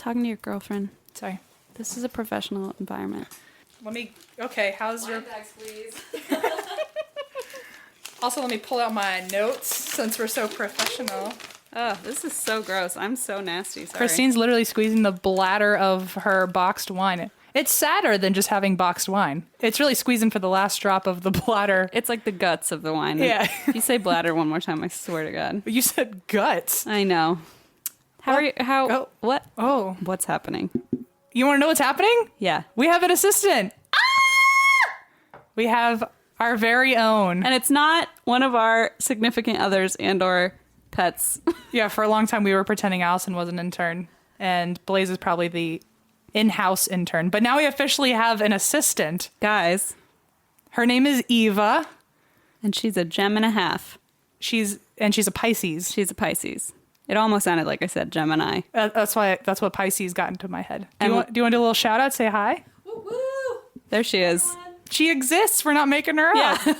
talking to your girlfriend. Sorry. This is a professional environment. Okay, how's your... bags, please. Also, let me pull out my notes since we're so professional. Oh, this is so gross. I'm so nasty. Sorry. Christine's literally squeezing the bladder of her boxed wine. It's sadder than just having boxed wine. It's really squeezing for the last drop of the bladder. It's like the guts of the wine. Yeah. If you say bladder one more time, I swear to God. You said guts. I know. How are you? How? Oh. What? Oh. What's happening? You want to know what's happening? Yeah. We have an assistant. Ah! We have our very own. And it's not one of our significant others and or pets. Yeah, for a long time we were pretending Allison was an intern. And Blaze is probably the in-house intern. But now we officially have an assistant. Guys. Her name is Eva. And she's a gem and a half. She's a Pisces. She's a Pisces. It almost sounded like I said Gemini. That's what Pisces got into my head. Do you want to do a little shout out? Say hi. Woo woo! There she is. She exists. We're not making her up. Yeah.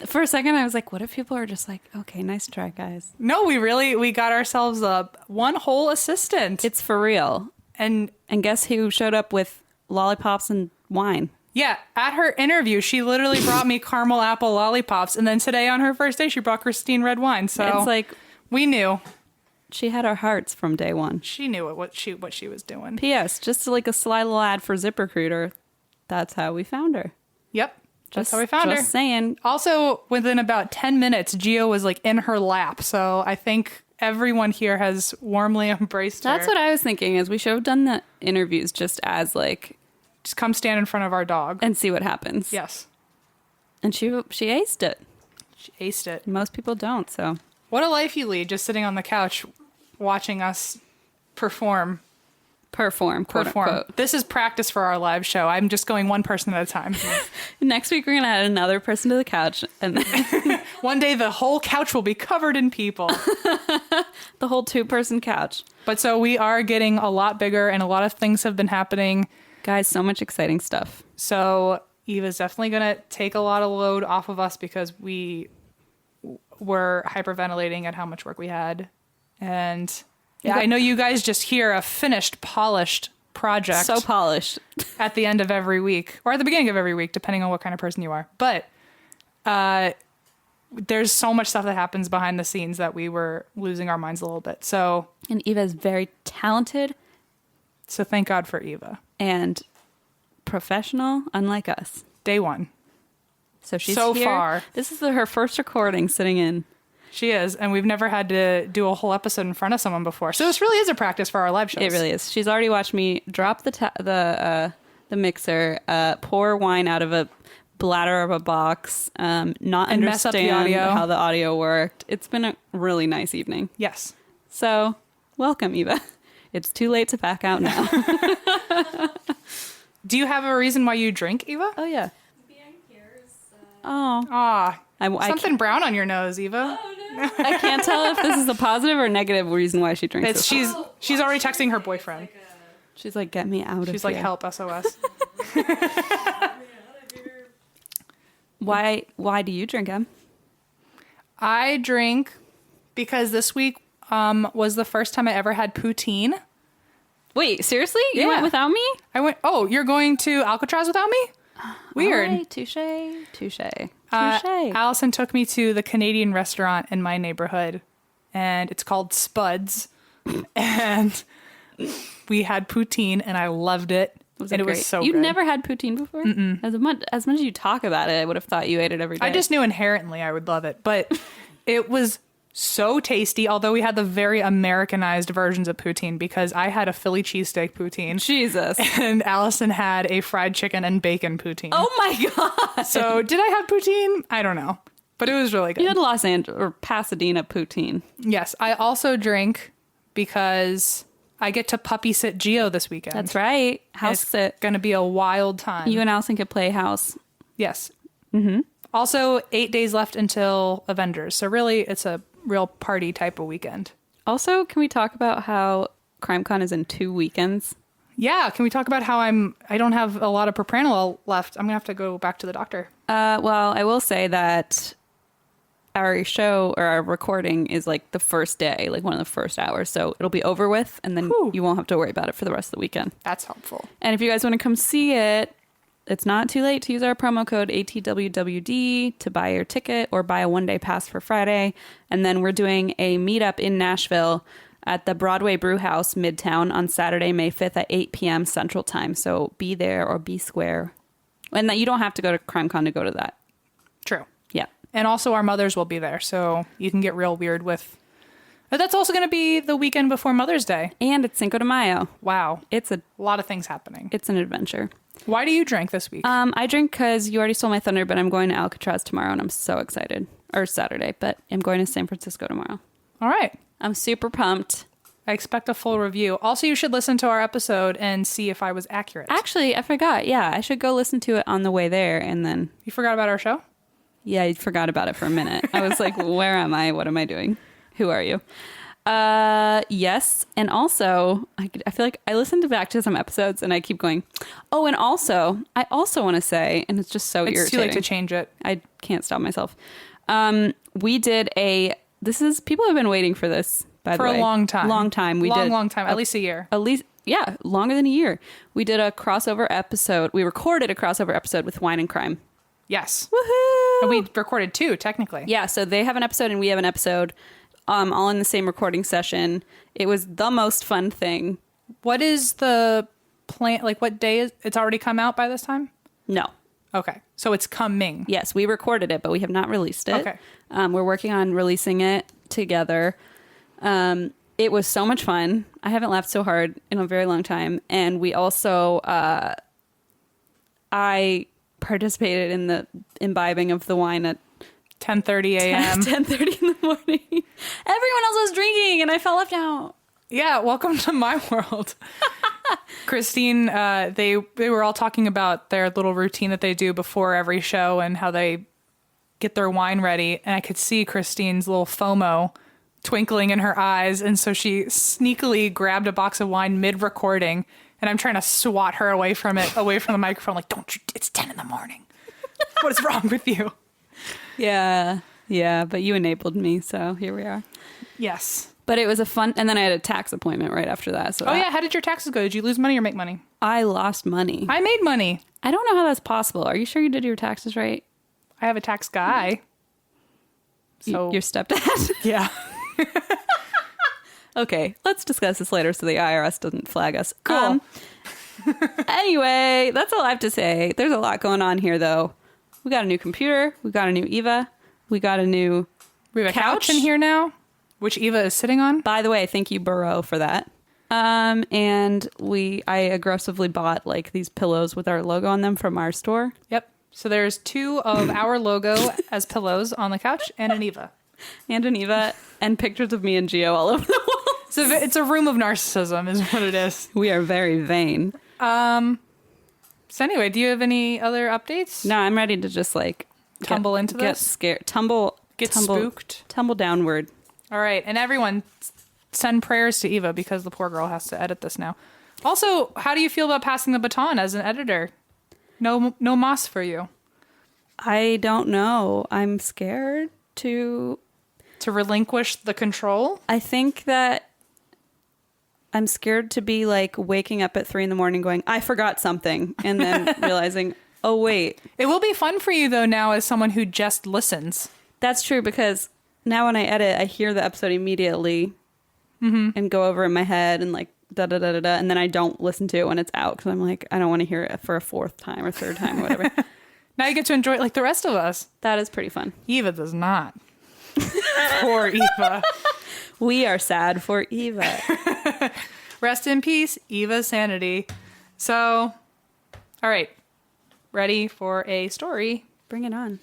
For a second, I was like, what if people are just like, okay, nice try, guys. No, we got ourselves one whole assistant. It's for real. And guess who showed up with lollipops and wine? Yeah, at her interview, she literally brought me caramel apple lollipops. And then today on her first day, she brought Christine red wine. So it's like we knew. She had our hearts from day one. She knew what she was doing. P.S. Just like a sly little ad for ZipRecruiter. That's how we found her. Yep. That's how we found her. Just saying. Also, within about 10 minutes, Gio was like in her lap. So I think everyone here has warmly embraced her. That's what I was thinking is we should have done the interviews just as like... Just come stand in front of our dog. And see what happens. Yes. And she aced it. She aced it. Most people don't, so... What a life you lead, just sitting on the couch watching us perform. Quote unquote. This is practice for our live show. I'm just going one person at a time. Next week, we're going to add another person to the couch. And then one day, the whole couch will be covered in people. The whole 2-person couch. But so we are getting a lot bigger and a lot of things have been happening. Guys, so much exciting stuff. So Eva's definitely going to take a lot of load off of us because we were hyperventilating at how much work we had. And yeah, I know you guys just hear a finished, polished project. So polished. At the end of every week or at the beginning of every week, depending on what kind of person you are. But there's so much stuff that happens behind the scenes that we were losing our minds a little bit. So, and Eva is very talented. So thank God for Eva. And professional, unlike us. Day one. So she's so here. Far. This is her first recording sitting in. She is, and we've never had to do a whole episode in front of someone before. So this really is a practice for our live shows. It really is. She's already watched me drop the mixer, pour wine out of a bladder of a box, not and understand mess up the audio. how the audio worked. It's been a really nice evening. Yes. So, welcome, Eva. It's too late to pack out now. Do you have a reason why you drink, Eva? Oh, yeah. Something brown on your nose, Eva. Oh, no. I can't tell if this is a positive or negative reason why she drinks. She's already texting her boyfriend. She's like, get me out of here. She's like, help, SOS. Why do you drink, Em? I drink because this week was the first time I ever had poutine. Wait, seriously? You went without me? I went, oh, you're going to Alcatraz without me? Weird. Right, touche. Allison took me to the Canadian restaurant in my neighborhood, and it's called Spuds. And we had poutine, and I loved it. It was so You've good. never had poutine before? Mm-mm. As much as you talk about it, I would have thought you ate it every day. I just knew inherently I would love it, but it was so tasty, although we had the very Americanized versions of poutine because I had a Philly cheesesteak poutine. Jesus. And Allison had a fried chicken and bacon poutine. Oh my God. So did I have poutine? I don't know. But it was really good. You had Los Angeles or Pasadena poutine. Yes. I also drink because I get to puppy sit Gio this weekend. That's right. House sit. It's going to be a wild time. You and Allison could play house. Yes. Mm-hmm. Also, 8 days left until Avengers. So really, it's a real party type of weekend. Also, can we talk about how CrimeCon is in 2 weekends? Yeah, can we talk about how I don't have a lot of propranolol left? I'm gonna have to go back to the doctor. Well, I will say that our show or our recording is like the first day, like one of the first hours. So it'll be over with, and then you won't have to worry about it for the rest of the weekend. That's helpful. And if you guys want to come see it, it's not too late to use our promo code ATWWD to buy your ticket or buy a one-day pass for Friday. And then we're doing a meetup in Nashville at the Broadway Brewhouse, Midtown, on Saturday, May 5th at 8 p.m. Central Time. So be there or be square. And that you don't have to go to CrimeCon to go to that. True. Yeah. And also our mothers will be there, so you can get real weird with... But that's also going to be the weekend before Mother's Day. And it's Cinco de Mayo. Wow. It's a lot of things happening. It's an adventure. Why do you drink this week? I drink because you already stole my thunder, but I'm going to Alcatraz tomorrow, and I'm so excited. Or Saturday, but I'm going to San Francisco tomorrow. All right. I'm super pumped. I expect a full review. Also, you should listen to our episode and see if I was accurate. Actually, I forgot. Yeah, I should go listen to it on the way there, and then... You forgot about our show? Yeah, I forgot about it for a minute. I was like, where am I? What am I doing? Who are you? Yes. And also, I feel like I listened back to some episodes and I keep going, oh, and also, I also want to say, and it's just so irritating. It's too late to change it. I can't stop myself. We did people have been waiting for this, by the way. For a long time. Long time. Long time. At least a year. At least, yeah, longer than a year. We did a crossover episode. We recorded a crossover episode with Wine and Crime. Yes. Woohoo! And we recorded two, technically. Yeah, so they have an episode and we have an episode, all in the same recording session. It was the most fun thing. What is the plan? Like, what day is it's already come out by this time? No. Okay, so it's coming. Yes, we recorded it, but we have not released it. Okay. We're working on releasing it together. It was so much fun. I haven't laughed so hard in a very long time. And we also, I participated in the imbibing of the wine at 10:30 a.m. 10:30 in the morning. Everyone else was drinking and I felt left out. Yeah, welcome to my world. Christine, they were all talking about their little routine that they do before every show and how they get their wine ready. And I could see Christine's little FOMO twinkling in her eyes. And so she sneakily grabbed a box of wine mid-recording. And I'm trying to swat her away from the microphone. Like, don't you, it's 10 in the morning. What is wrong with you? Yeah, but you enabled me, so here we are. Yes. But it was a fun, and then I had a tax appointment right after that. So yeah, how did your taxes go? Did you lose money or make money? I lost money. I made money. I don't know how that's possible. Are you sure you did your taxes right? I have a tax guy. So your stepdad? Yeah. Okay, let's discuss this later so the IRS doesn't flag us. Cool. Anyway, that's all I have to say. There's a lot going on here, though. We got a new computer. We got a new Eva. We got a new We have a couch in here now, which Eva is sitting on. By the way, thank you, Burrow, for that. And I aggressively bought like these pillows with our logo on them from our store. Yep. So there's two of our logo as pillows on the couch and an Eva. And an Eva and pictures of me and Gio all over the wall. So it's a room of narcissism is what it is. We are very vain. So anyway, do you have any other updates? No, I'm ready to just like tumble into this. Get scared. Tumble. Spooked. Tumble downward. All right. And everyone send prayers to Eva because the poor girl has to edit this now. Also, how do you feel about passing the baton as an editor? No moss for you. I don't know. I'm scared to relinquish the control. I think that I'm scared to be like waking up at 3 a.m. going, I forgot something. And then realizing, oh, wait. It will be fun for you, though, now as someone who just listens. That's true, because now when I edit, I hear the episode immediately and go over in my head and like da-da-da-da-da. And then I don't listen to it when it's out because I'm like, I don't want to hear it for a fourth time or third time or whatever. Now you get to enjoy it like the rest of us. That is pretty fun. Eva does not. Poor Eva. We are sad for Eva. Rest in peace, Eva Sanity. So, all right. Ready for a story? Bring it on.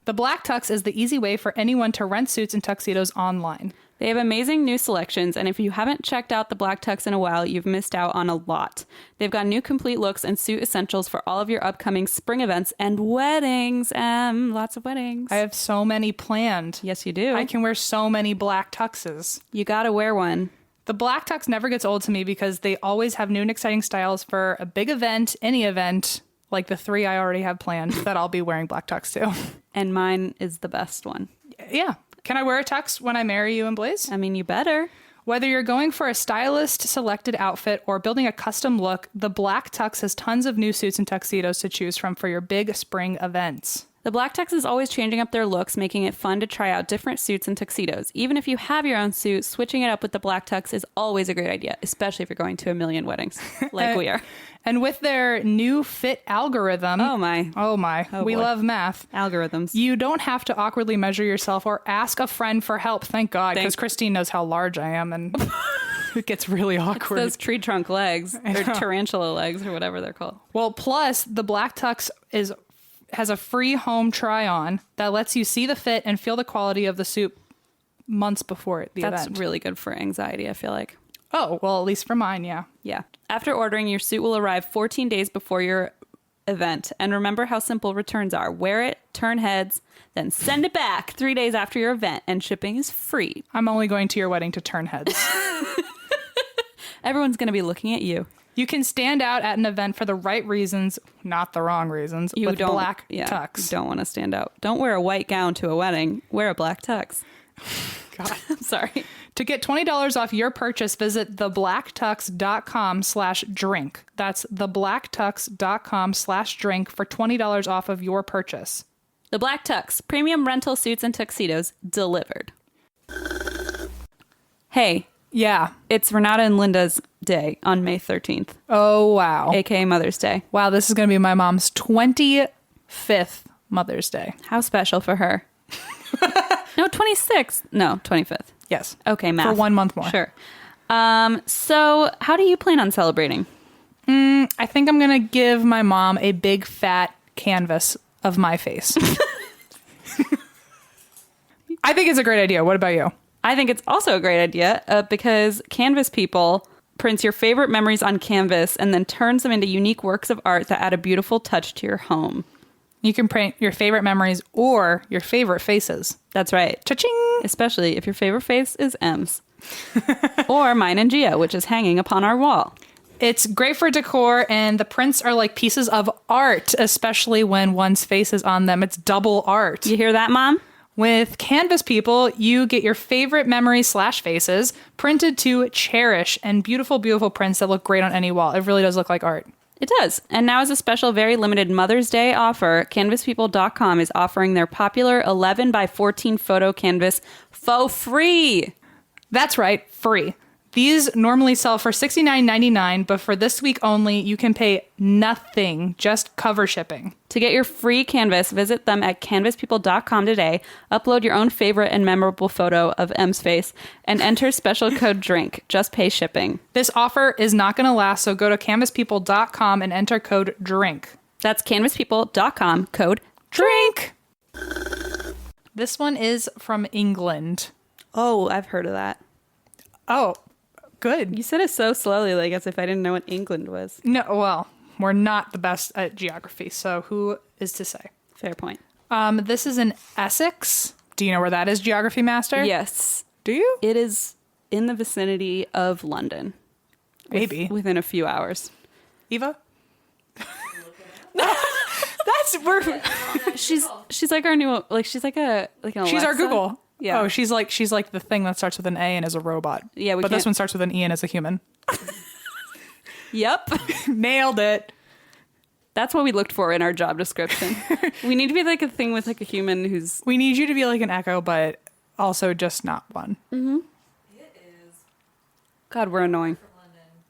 The Black Tux is the easy way for anyone to rent suits and tuxedos online. They have amazing new selections, and if you haven't checked out the Black Tux in a while, you've missed out on a lot. They've got new complete looks and suit essentials for all of your upcoming spring events and weddings. Lots of weddings. I have so many planned. Yes, you do. I can wear so many black tuxes. You gotta wear one. The Black Tux never gets old to me because they always have new and exciting styles for a big event, any event, like the 3 I already have planned that I'll be wearing black tux to. And mine is the best one. Yeah. Can I wear a tux when I marry you and Blaze? I mean, you better. Whether you're going for a stylist-selected outfit or building a custom look, the Black Tux has tons of new suits and tuxedos to choose from for your big spring events. The Black Tux is always changing up their looks, making it fun to try out different suits and tuxedos. Even if you have your own suit, switching it up with the Black Tux is always a great idea, especially if you're going to a million weddings, like we are. And with their new fit algorithm... Oh, my. We boy. love math. Algorithms. You don't have to awkwardly measure yourself or ask a friend for help, thank God, because Christine knows how large I am, and it gets really awkward. Those tree trunk legs, or tarantula legs, or whatever they're called. Well, plus, the Black Tux has a free home try-on that lets you see the fit and feel the quality of the suit months before the event. That's really good for anxiety, I feel like. Oh, well, at least for mine, yeah. Yeah. After ordering, your suit will arrive 14 days before your event. And remember how simple returns are. Wear it, turn heads, then send it back 3 days after your event, and shipping is free. I'm only going to your wedding to turn heads. Everyone's going to be looking at you. You can stand out at an event for the right reasons, not the wrong reasons, with Black Tux. You don't want to stand out. Don't wear a white gown to a wedding. Wear a Black Tux. God. I'm sorry. To get $20 off your purchase, visit theblacktux.com/drink. That's theblacktux.com/drink for $20 off of your purchase. The Black Tux, premium rental suits and tuxedos delivered. Hey. Yeah. It's Renata and Linda's day on May 13th. Oh, wow. AKA Mother's Day. Wow, this is going to be my mom's 25th Mother's Day. How special for her. No, 26th. No, 25th. Yes. Okay, math. For 1 month more. Sure. So how do you plan on celebrating? I think I'm going to give my mom a big fat canvas of my face. I think it's a great idea. What about you? I think it's also a great idea because Canvas People prints your favorite memories on canvas and then turns them into unique works of art that add a beautiful touch to your home. You can print your favorite memories or your favorite faces. That's right. Cha-ching! Especially if your favorite face is M's. Or mine and Gia, which is hanging upon our wall. It's great for decor, and the prints are like pieces of art, especially when one's face is on them. It's double art. You hear that, Mom? With Canvas People, you get your favorite memories/faces printed to cherish, and beautiful, beautiful prints that look great on any wall. It really does look like art. It does. And now as a special, very limited Mother's Day offer, CanvasPeople.com is offering their popular 11 by 14 photo canvas for free. That's right, free. These normally sell for $69.99, but for this week only, you can pay nothing, just cover shipping. To get your free canvas, visit them at CanvasPeople.com today, upload your own favorite and memorable photo of M's face, and enter special code DRINK. Just pay shipping. This offer is not going to last, so go to CanvasPeople.com and enter code DRINK. That's CanvasPeople.com, code DRINK. This one is from England. Oh, I've heard of that. Oh, good. You said it so slowly, like as if I didn't know what England was. No, well, we're not the best at geography, so who is to say? Fair point. This is in Essex. Do you know where that is, Geography Master? Yes. Do you? It is in the vicinity of London. Maybe. Within a few hours. Eva? That's where she's like our new, like she's like an Alexa. She's our Google. Yeah. Oh, she's like the thing that starts with an A and is a robot. Yeah, but this one starts with an E and is a human. Yep. Nailed it. That's what we looked for in our job description. We need to be like a thing with like a human who's... We need you to be like an Echo, but also just not one. Mm-hmm. It is. God, we're annoying.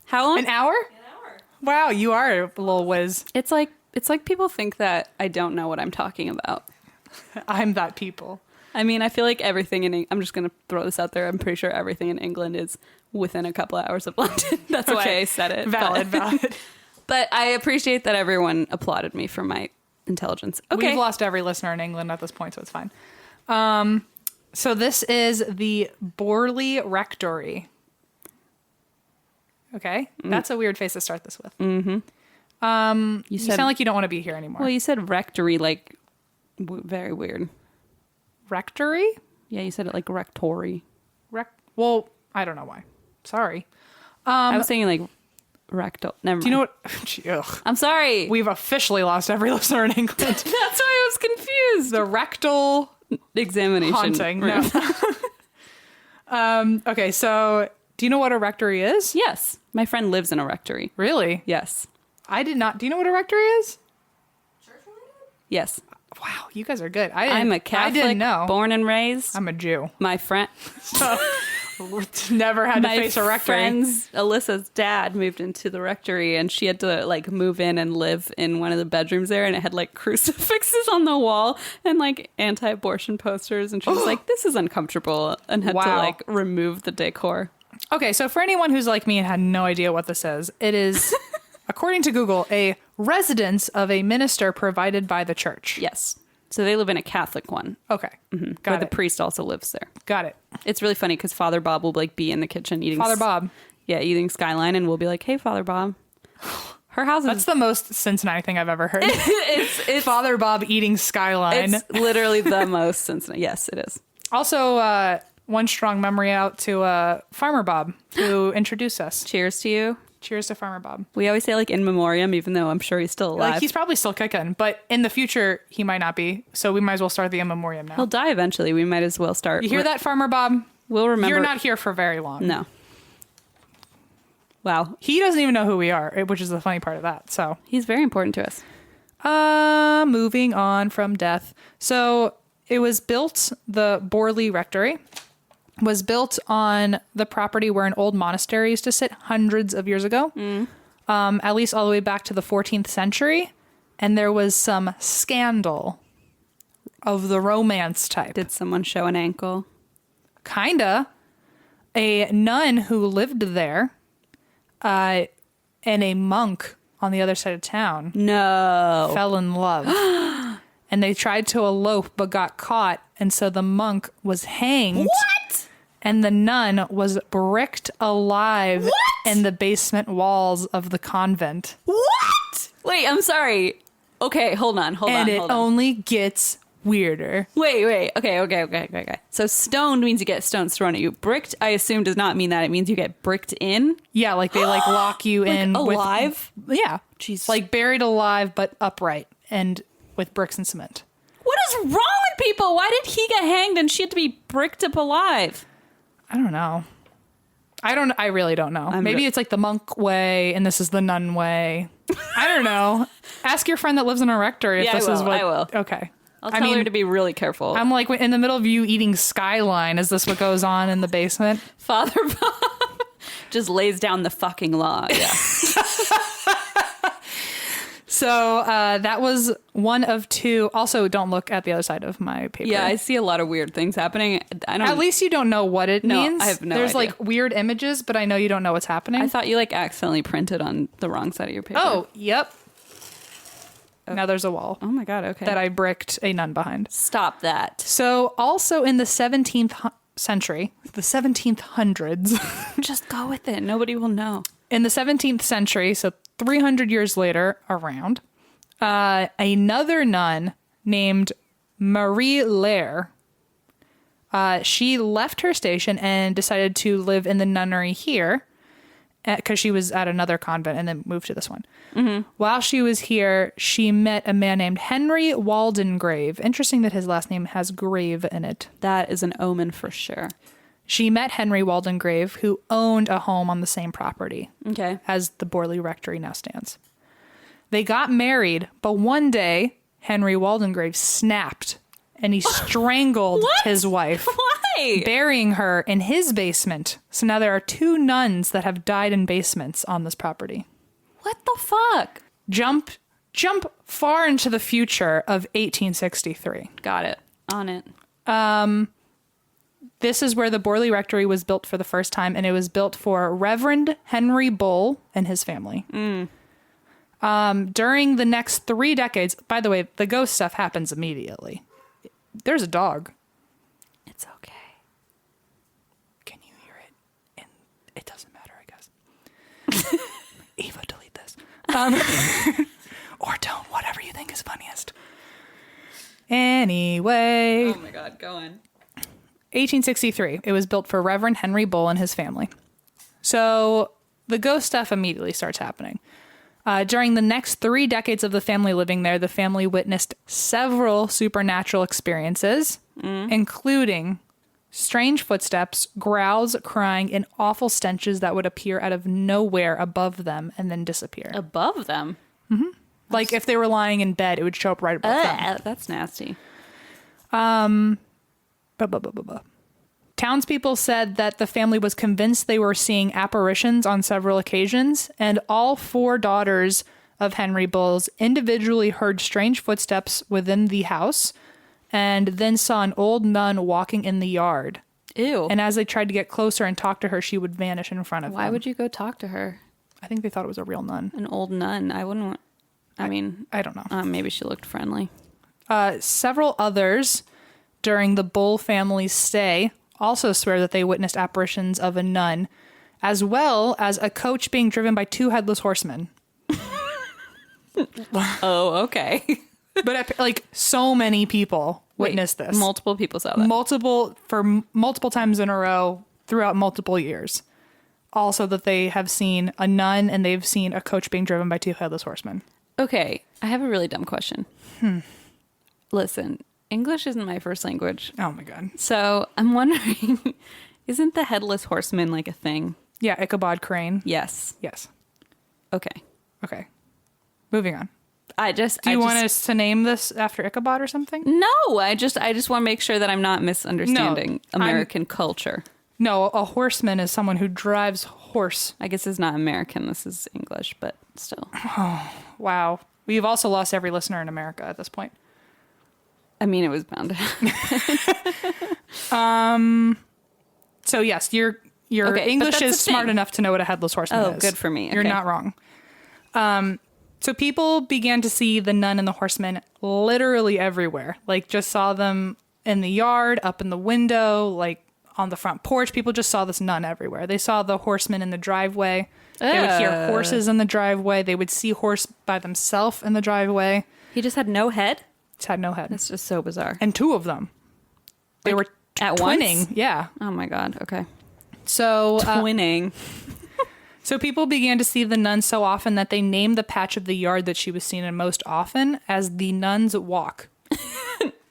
How long? An hour? An hour. Wow, you are a little whiz. It's like people think that I don't know what I'm talking about. I'm that people. I mean, I feel like everything I'm just going to throw this out there. I'm pretty sure everything in England is within a couple of hours of London. That's why I said it. Valid. But I appreciate that everyone applauded me for my intelligence. Okay. We've lost every listener in England at this point, so it's fine. So this is the Borley Rectory. Okay? That's a weird face to start this with. Mm-hmm. You sound like you don't want to be here anymore. Well, you said rectory, like, very weird. Rectory? Yeah, you said it like rectory. Well, I don't know why. Sorry. I was saying like Rectal. Never mind. Do you know what? Ugh. I'm sorry. We've officially lost every listener in England. That's why I was confused. The rectal Examination. haunting. room. No. Okay, so do you know what a rectory is? Yes. My friend lives in a rectory. Really? Yes. I did not. Do you know what a rectory is? Yes. Wow, you guys are good. I'm a Catholic, I didn't know. born and raised. I'm a Jew. My friend... So, never had to My face a rectory. friend's Alyssa's dad moved into the rectory, and she had to like move in and live in one of the bedrooms there, and it had like crucifixes on the wall and like anti-abortion posters, and she was like, "This is uncomfortable," and had to Wow. like remove the decor. Okay, so for anyone who's like me and had no idea what this is, it is, according to Google, a residence of a minister provided by the church. Yes, so they live in a Catholic one. Okay, Where got the it. priest also lives there. Got it. It's really funny because Father Bob will like be in the kitchen eating Father Bob. eating Skyline, and we'll be like, "Hey, Father Bob." Her house is That's the most Cincinnati thing I've ever heard. it's Father Bob eating Skyline. it's literally the most Cincinnati. Yes, it is. Also, one strong memory out to Farmer Bob, who introduced us. Cheers to you. Cheers to Farmer Bob. We always say like in memoriam, even though I'm sure he's still alive. Like, he's probably still kicking, but in the future, he might not be. So we might as well start the in memoriam now. He'll die eventually. We might as well start. You hear that, Farmer Bob? We'll remember. You're not here for very long. No. Wow. He doesn't even know who we are, which is the funny part of that. So, He's very important to us. moving on from death. So it was built, the Borley Rectory was built on the property where an old monastery used to sit hundreds of years ago, at least all the way back to the 14th century. And there was some scandal of the romance type. Did someone show an ankle? Kinda. A nun who lived there and a monk on the other side of town No. fell in love. And they tried to elope but got caught. And so the monk was hanged. What? And the nun was bricked alive in the basement walls of the convent. What? Wait, I'm sorry. Okay, hold on. And it only gets weirder. Wait. Okay. So stoned means you get stones thrown at you. Bricked, I assume, does not mean that. It means you get bricked in. Yeah, like they like lock you in alive? Yeah. Jeez. Like buried alive but upright and with bricks and cement. What is wrong with people? Why did he get hanged and she had to be bricked up alive? I don't know. I really don't know. I'm Maybe it's like the monk way and this is the nun way. I don't know. Ask your friend that lives in a rectory if Yeah, this I is will. what. I will. Okay. I'll tell her to be really careful. I'm like in the middle of you eating Skyline. Is this what goes on in the basement? Father Bob just lays down the fucking law. Yeah. So that was one of two. Also, don't look at the other side of my paper. Yeah, I see a lot of weird things happening. I don't. At least you don't know what it No, means. I have no There's idea. like weird images, but I know you don't know what's happening. I thought you like accidentally printed on the wrong side of your paper. Oh, yep. Now there's a wall Oh my god. Okay. that I bricked a nun behind. Stop that. So also in the 17th century, the 1700s, Just go with it. Nobody will know. in the 17th century, so 300 years later, around, another nun named Marie Lair, she left her station and decided to live in the nunnery here because she was at another convent and then moved to this one. Mm-hmm. While she was here, she met a man named Henry Waldengrave. Interesting that his last name has grave in it. That is an omen for sure. She met Henry Waldengrave, who owned a home on the same property Okay. as the Borley Rectory now stands. They got married, but one day, Henry Waldengrave snapped and he strangled his wife, Why? burying her in his basement. So now there are two nuns that have died in basements on this property. What the fuck? Jump far into the future of 1863. Got it. On it. This is where the Borley Rectory was built for the first time, and it was built for Reverend Henry Bull and his family. During the next 3 decades, by the way, the ghost stuff happens immediately. There's a dog. It's okay. Can you hear it? And it doesn't matter, I guess. Eva, delete this. Or don't, whatever you think is funniest. Anyway. Oh my god, go on. 1863. It was built for Reverend Henry Bull and his family. So the ghost stuff immediately starts happening. During the next 3 decades of the family living there, the family witnessed several supernatural experiences, including strange footsteps, growls, crying, and awful stenches that would appear out of nowhere above them and then disappear. Above them? Mm-hmm. Like if they were lying in bed, it would show up right above them. That's nasty. Townspeople said that the family was convinced they were seeing apparitions on several occasions, and all 4 daughters of Henry Bulls individually heard strange footsteps within the house and then saw an old nun walking in the yard. Ew. And as they tried to get closer and talk to her, she would vanish in front of them. Why would you go talk to her? I think they thought it was a real nun. An old nun. I wouldn't want... I don't know. Maybe she looked friendly. Several others during the Bull family's stay also swear that they witnessed apparitions of a nun, as well as a coach being driven by 2 headless horsemen. Oh, okay. But like so many people witnessed this. Multiple people saw that. Multiple times in a row throughout multiple years. Also that they have seen a nun and they've seen a coach being driven by 2 headless horsemen. Okay, I have a really dumb question. Listen, English isn't my first language. Oh my God. So I'm wondering, isn't the headless horseman like a thing? Yeah, Ichabod Crane. Yes. Yes. Okay. Moving on. Do you want us to name this after Ichabod or something? No, I just want to make sure that I'm not misunderstanding American culture. No, a horseman is someone who drives horse. I guess it's not American. This is English, but still. Oh, wow. We've also lost every listener in America at this point. I mean, it was bound to happen. So yes, your English is smart enough to know what a headless horseman is. Oh, good for me. Okay. You're not wrong. So people began to see the nun and the horseman literally everywhere. Like just saw them in the yard, up in the window, like on the front porch. People just saw this nun everywhere. They saw the horseman in the driveway. They would hear horses in the driveway. They would see horse by themselves in the driveway. He just had no head? Just had no head. That's just so bizarre. And 2 of them. They were at twinning. Once? Yeah. Oh my God. Okay. So twinning. So people began to see the nun so often that they named the patch of the yard that she was seen in most often as the Nun's Walk.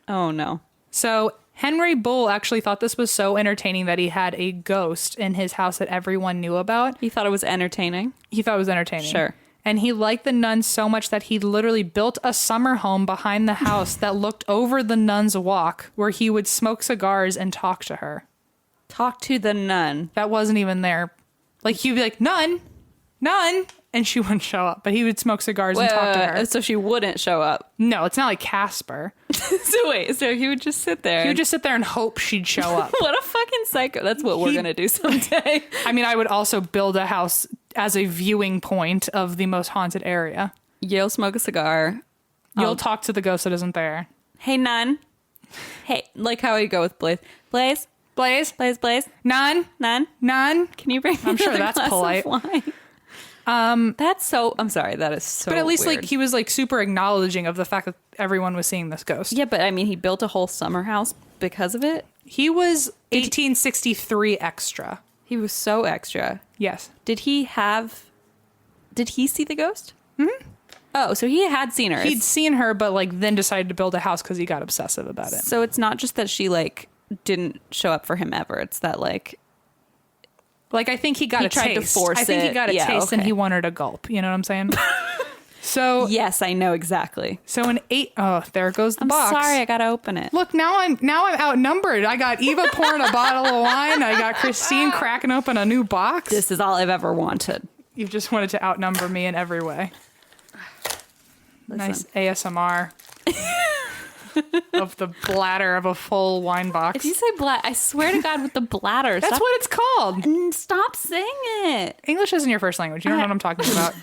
Oh no. So Henry Bull actually thought this was so entertaining that he had a ghost in his house that everyone knew about. He thought it was entertaining? He thought it was entertaining. Sure. And he liked the nun so much that he literally built a summer home behind the house that looked over the Nun's Walk, where he would smoke cigars and talk to her. Talk to the nun. That wasn't even there. Like, he'd be like, nun, and she wouldn't show up. But he would smoke cigars and talk to her. So she wouldn't show up? No, it's not like Casper. So he would just sit there? He would just sit there and hope she'd show up. What a fucking psycho. That's what we're going to do someday. I mean, I would also build a house as a viewing point of the most haunted area. You'll smoke a cigar. You'll talk to the ghost that isn't there. Hey, nun. Hey, like how you go with Blaze. Blaze. Blaze. Blaze, Blaze. Nun. Nun. Nun. Can you bring me I'm sure another that's glass polite. of wine? That's so... I'm sorry, that is so But at least weird. like he was like super acknowledging of the fact that everyone was seeing this ghost. Yeah, but I mean, he built a whole summer house because of it. He was 1863 extra. He was so extra. Yes. Did he see the ghost? Mm-hmm. Oh, so he had seen her. He'd seen her, but like then decided to build a house because he got obsessive about it. So it's not just that she like didn't show up for him ever. It's that like I think he got he a tried taste. to force I think he got a Yeah, taste okay. and he wanted a gulp. You know what I'm saying? So yes, I know exactly. So there goes the I'm box. sorry, I gotta open it. Look, now I'm outnumbered. I got Eva pouring a bottle of wine. I got Christine cracking open a new box. This is all I've ever wanted. You've just wanted to outnumber me in every way. Listen. Nice ASMR of the bladder of a full wine box. If you say I swear to God with the bladder. That's what it's called. Stop saying it. English isn't your first language. You don't know what I'm talking about.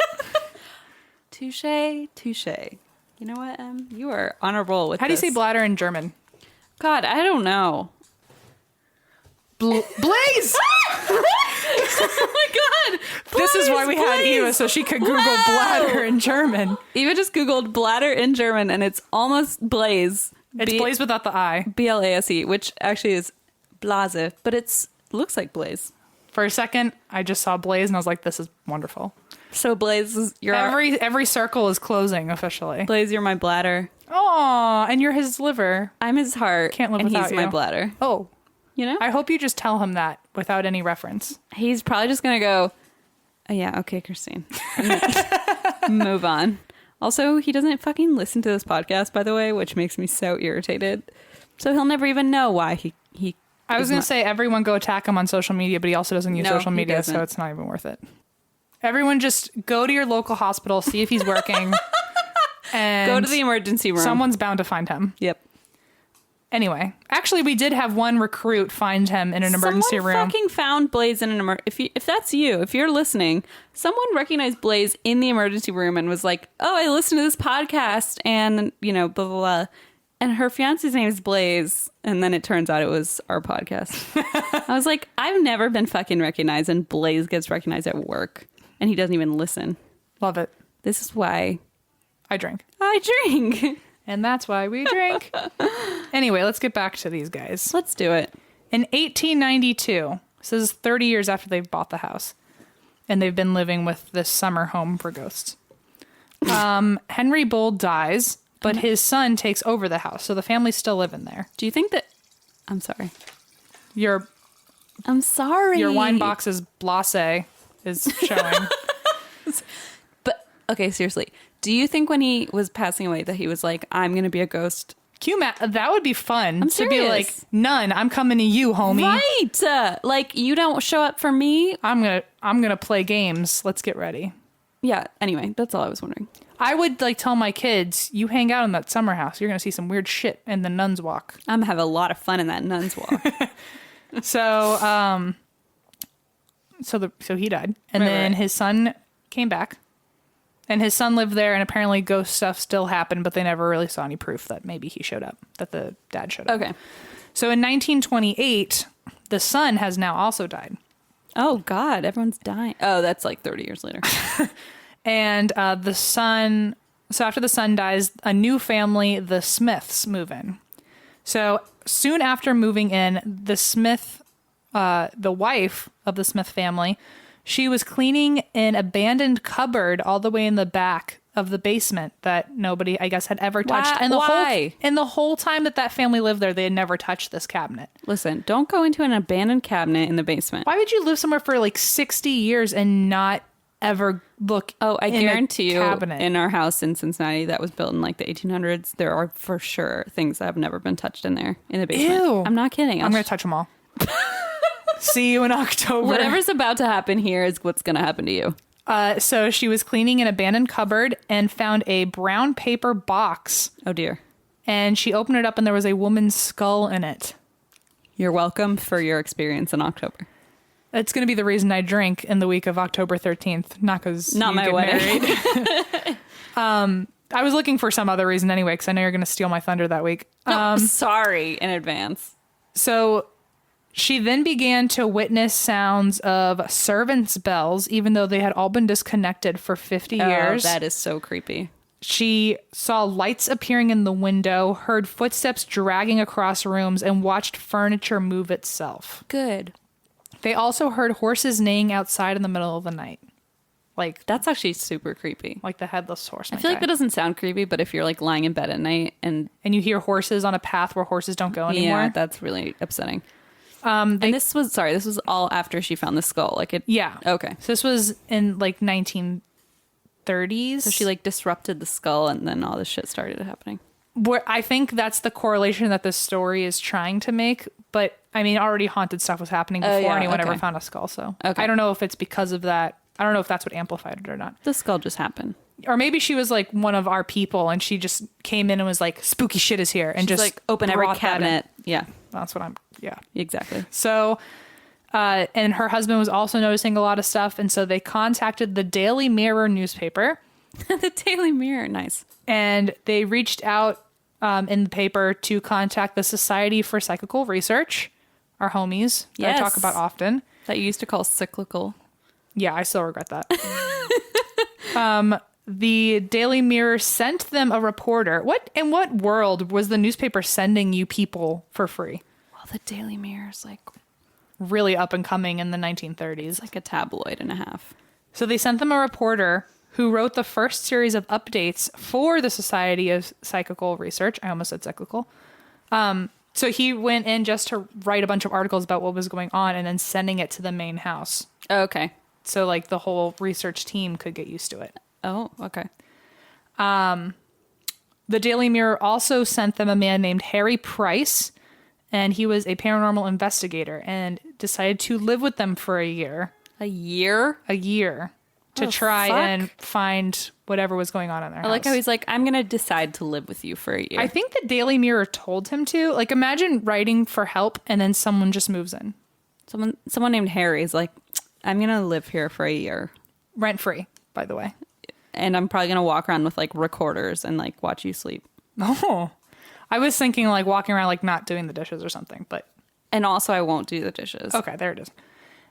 Touche. You know what, you are on a roll with How do you say bladder in German? God, I don't know. Blaze! Oh my God! This is why we had Blaze! Eva, so she could Google bladder in German. Eva just Googled bladder in German, and it's almost Blaze. It's Blaze without the I. Blase, which actually is Blase, but looks like Blaze. For a second, I just saw Blaze and I was like, this is wonderful. So Blaze is every circle is closing officially. Blaze, you're my bladder. Oh, and you're his liver. I'm his heart. Can't live and without he's my you. bladder. Oh, You know? I hope you just tell him that without any reference. He's probably just going to go, oh, yeah, okay, Christine. Move on. Also, he doesn't fucking listen to this podcast, by the way, which makes me so irritated. So he'll never even know why he I was going to say everyone go attack him on social media, but he also doesn't use social media, doesn't. so it's not even worth it. Everyone just go to your local hospital, see if he's working. And go to the emergency room. Someone's bound to find him. Yep. Anyway, actually, we did have one recruit find him in an emergency room. Someone fucking found Blaze in an emergency. If that's you, if you're listening, someone recognized Blaze in the emergency room and was like, "Oh, I listened to this podcast," and you know, blah blah blah. And her fiance's name is Blaze, and then it turns out it was our podcast. I was like, I've never been fucking recognized, and Blaze gets recognized at work, and he doesn't even listen. Love it. This is why I drink. And that's why we drink. Anyway, let's get back to these guys. Let's do it. In 1892, this is 30 years after they've bought the house, and they've been living with this summer home for ghosts. Henry Bull dies, but his son takes over the house, so the family's still living there. Do you think that... I'm sorry. I'm sorry. Your wine box's blasé is showing. But, okay, seriously. Do you think when he was passing away that he was like, I'm going to be a ghost? That would be fun. I'm to be like, none, I'm coming to you, homie. Right. Like, you don't show up for me. I'm gonna play games. Let's get ready. Yeah. Anyway, that's all I was wondering. I would like tell my kids, you hang out in that summer house. You're going to see some weird shit in the nuns walk. I'm going to have a lot of fun in that nuns walk. So he died. And then his son came back. And his son lived there, and apparently ghost stuff still happened, but they never really saw any proof that maybe he showed up, that the dad showed up. Okay. So in 1928, the son has now also died. Oh, God. Everyone's dying. Oh, that's like 30 years later. And the son... So after the son dies, a new family, the Smiths, move in. So soon after moving in, the Smith... the wife of the Smith family... She was cleaning an abandoned cupboard all the way in the back of the basement that nobody, I guess, had ever touched. Why? And the whole time that family lived there, they had never touched this cabinet. Listen, don't go into an abandoned cabinet in the basement. Why would you live somewhere for like 60 years and not ever look I guarantee you, cabinet? In our house in Cincinnati that was built in like the 1800s, there are for sure things that have never been touched in there in the basement. Ew. I'm not kidding. I'm going to touch them all. See you in October. Whatever's about to happen here is what's going to happen to you. So she was cleaning an abandoned cupboard and found a brown paper box. Oh, dear. And she opened it up and there was a woman's skull in it. You're welcome for your experience in October. It's going to be the reason I drink in the week of October 13th. Not because not my wedding. I was looking for some other reason anyway, because I know you're going to steal my thunder that week. Sorry in advance. So... She then began to witness sounds of servants' bells, even though they had all been disconnected for 50 years. Oh, that is so creepy. She saw lights appearing in the window, heard footsteps dragging across rooms, and watched furniture move itself. Good. They also heard horses neighing outside in the middle of the night. Like, that's actually super creepy. Like the headless horseman. I feel like that doesn't sound creepy, but if you're like lying in bed at night and you hear horses on a path where horses don't go anymore. Yeah, that's really upsetting. And this was all after she found the skull. Like it. Yeah. Okay. So this was in like 1930s. So she like disrupted the skull and then all this shit started happening. Where I think that's the correlation that this story is trying to make. But I mean, already haunted stuff was happening before anyone ever found a skull. So I don't know if it's because of that. I don't know if that's what amplified it or not. The skull just happened. Or maybe she was like one of our people and she just came in and was like, spooky shit is here. And she's just like open every cabinet. Yeah. That's what yeah. Exactly. So, and her husband was also noticing a lot of stuff. And so they contacted the Daily Mirror newspaper. The Daily Mirror. Nice. And they reached out in the paper to contact the Society for Psychical Research, our homies that I talk about often. That you used to call cyclical. Yeah, I still regret that. The Daily Mirror sent them a reporter. In what world was the newspaper sending you people for free? Well, the Daily Mirror's like really up and coming in the 1930s. Like a tabloid and a half. So they sent them a reporter who wrote the first series of updates for the Society of Psychical Research. I almost said cyclical. So he went in just to write a bunch of articles about what was going on and then sending it to the main house. Oh, okay. So like the whole research team could get used to it. Oh, okay. The Daily Mirror also sent them a man named Harry Price, and he was a paranormal investigator and decided to live with them for a year. A year? A year. To try and find whatever was going on in their house. I like how he's like, I'm going to decide to live with you for a year. I think the Daily Mirror told him to. Like, imagine writing for help and then someone just moves in. Someone named Harry is like, I'm going to live here for a year. Rent free, by the way. And I'm probably going to walk around with like recorders and like watch you sleep. Oh. I was thinking like walking around like not doing the dishes or something, but. And also I won't do the dishes. Okay, there it is.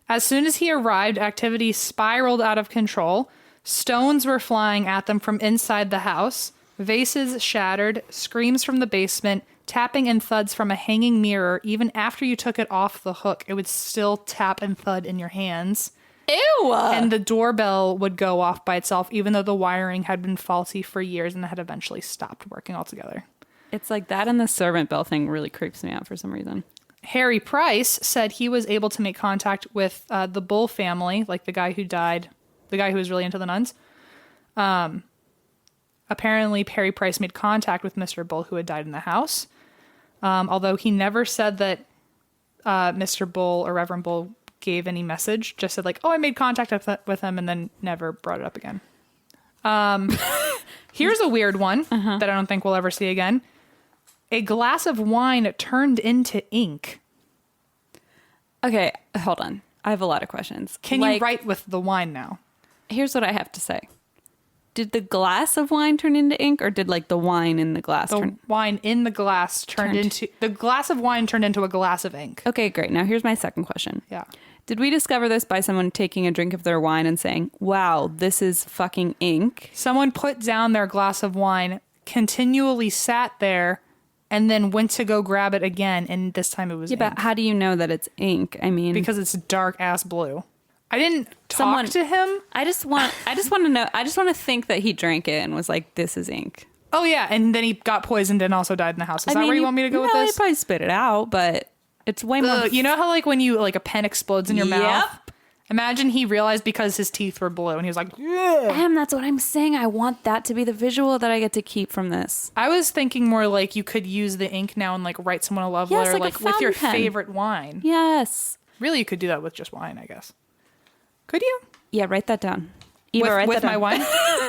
As soon as he arrived, activity spiraled out of control. Stones were flying at them from inside the house. Vases shattered, screams from the basement, tapping and thuds from a hanging mirror. Even after you took it off the hook, it would still tap and thud in your hands. Ew! And the doorbell would go off by itself, even though the wiring had been faulty for years and had eventually stopped working altogether. It's like that, and the servant bell thing really creeps me out for some reason. Harry Price said he was able to make contact with the Bull family, like the guy who died, the guy who was really into the nuns. Apparently, Harry Price made contact with Mr. Bull, who had died in the house. Although he never said that Mr. Bull or Reverend Bull gave any message, just said like, oh, I made contact with him, and then never brought it up again. Here's a weird one that I don't think we'll ever see again. A glass of wine turned into ink. Okay, hold on. I have a lot of questions. Can you write with the wine now? Here's what I have to say. Did the glass of wine turn into ink, or did like the wine in the glass The wine in the glass turned into... The glass of wine turned into a glass of ink. Okay, great. Now here's my second question. Yeah. Did we discover this by someone taking a drink of their wine and saying, wow, this is fucking ink? Someone put down their glass of wine, continually sat there, and then went to go grab it again, and this time it was ink. But how do you know that it's ink? I mean... Because it's dark ass blue. I didn't talk to him. I just want to know. I just want to think that he drank it and was like, "This is ink." Oh yeah, and then he got poisoned and also died in the house. Is that where you want me to go with this? He probably spit it out, but it's way more. You know how like when you like a pen explodes in your mouth? Imagine he realized because his teeth were blue and he was like, "Damn, that's what I'm saying. I want that to be the visual that I get to keep from this." I was thinking more like you could use the ink now and like write someone a love letter like with your favorite wine. Yes. Really, you could do that with just wine, I guess. Could you? Yeah, write that down. Eva, with my wine?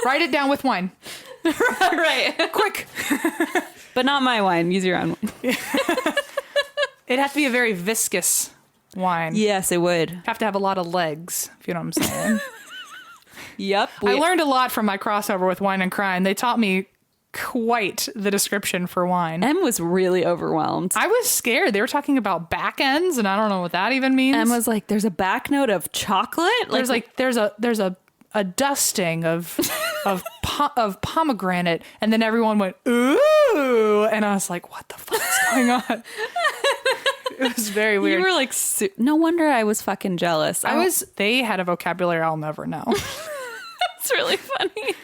Write it down with wine. Right. Quick. But not my wine. Use your own wine. It'd have to be a very viscous wine. Yes, it would. Have to have a lot of legs, if you know what I'm saying. Yep. I learned a lot from my crossover with Wine and Crime. They taught me quite the description for wine. Em was really overwhelmed. I was scared. They were talking about back ends, and I don't know what that even means. Em was like, "There's a back note of chocolate." There's a dusting of pomegranate, and then everyone went ooh, and I was like, "What the fuck is going on?" It was very weird. You were like, no wonder I was fucking jealous. They had a vocabulary I'll never know. It's really funny.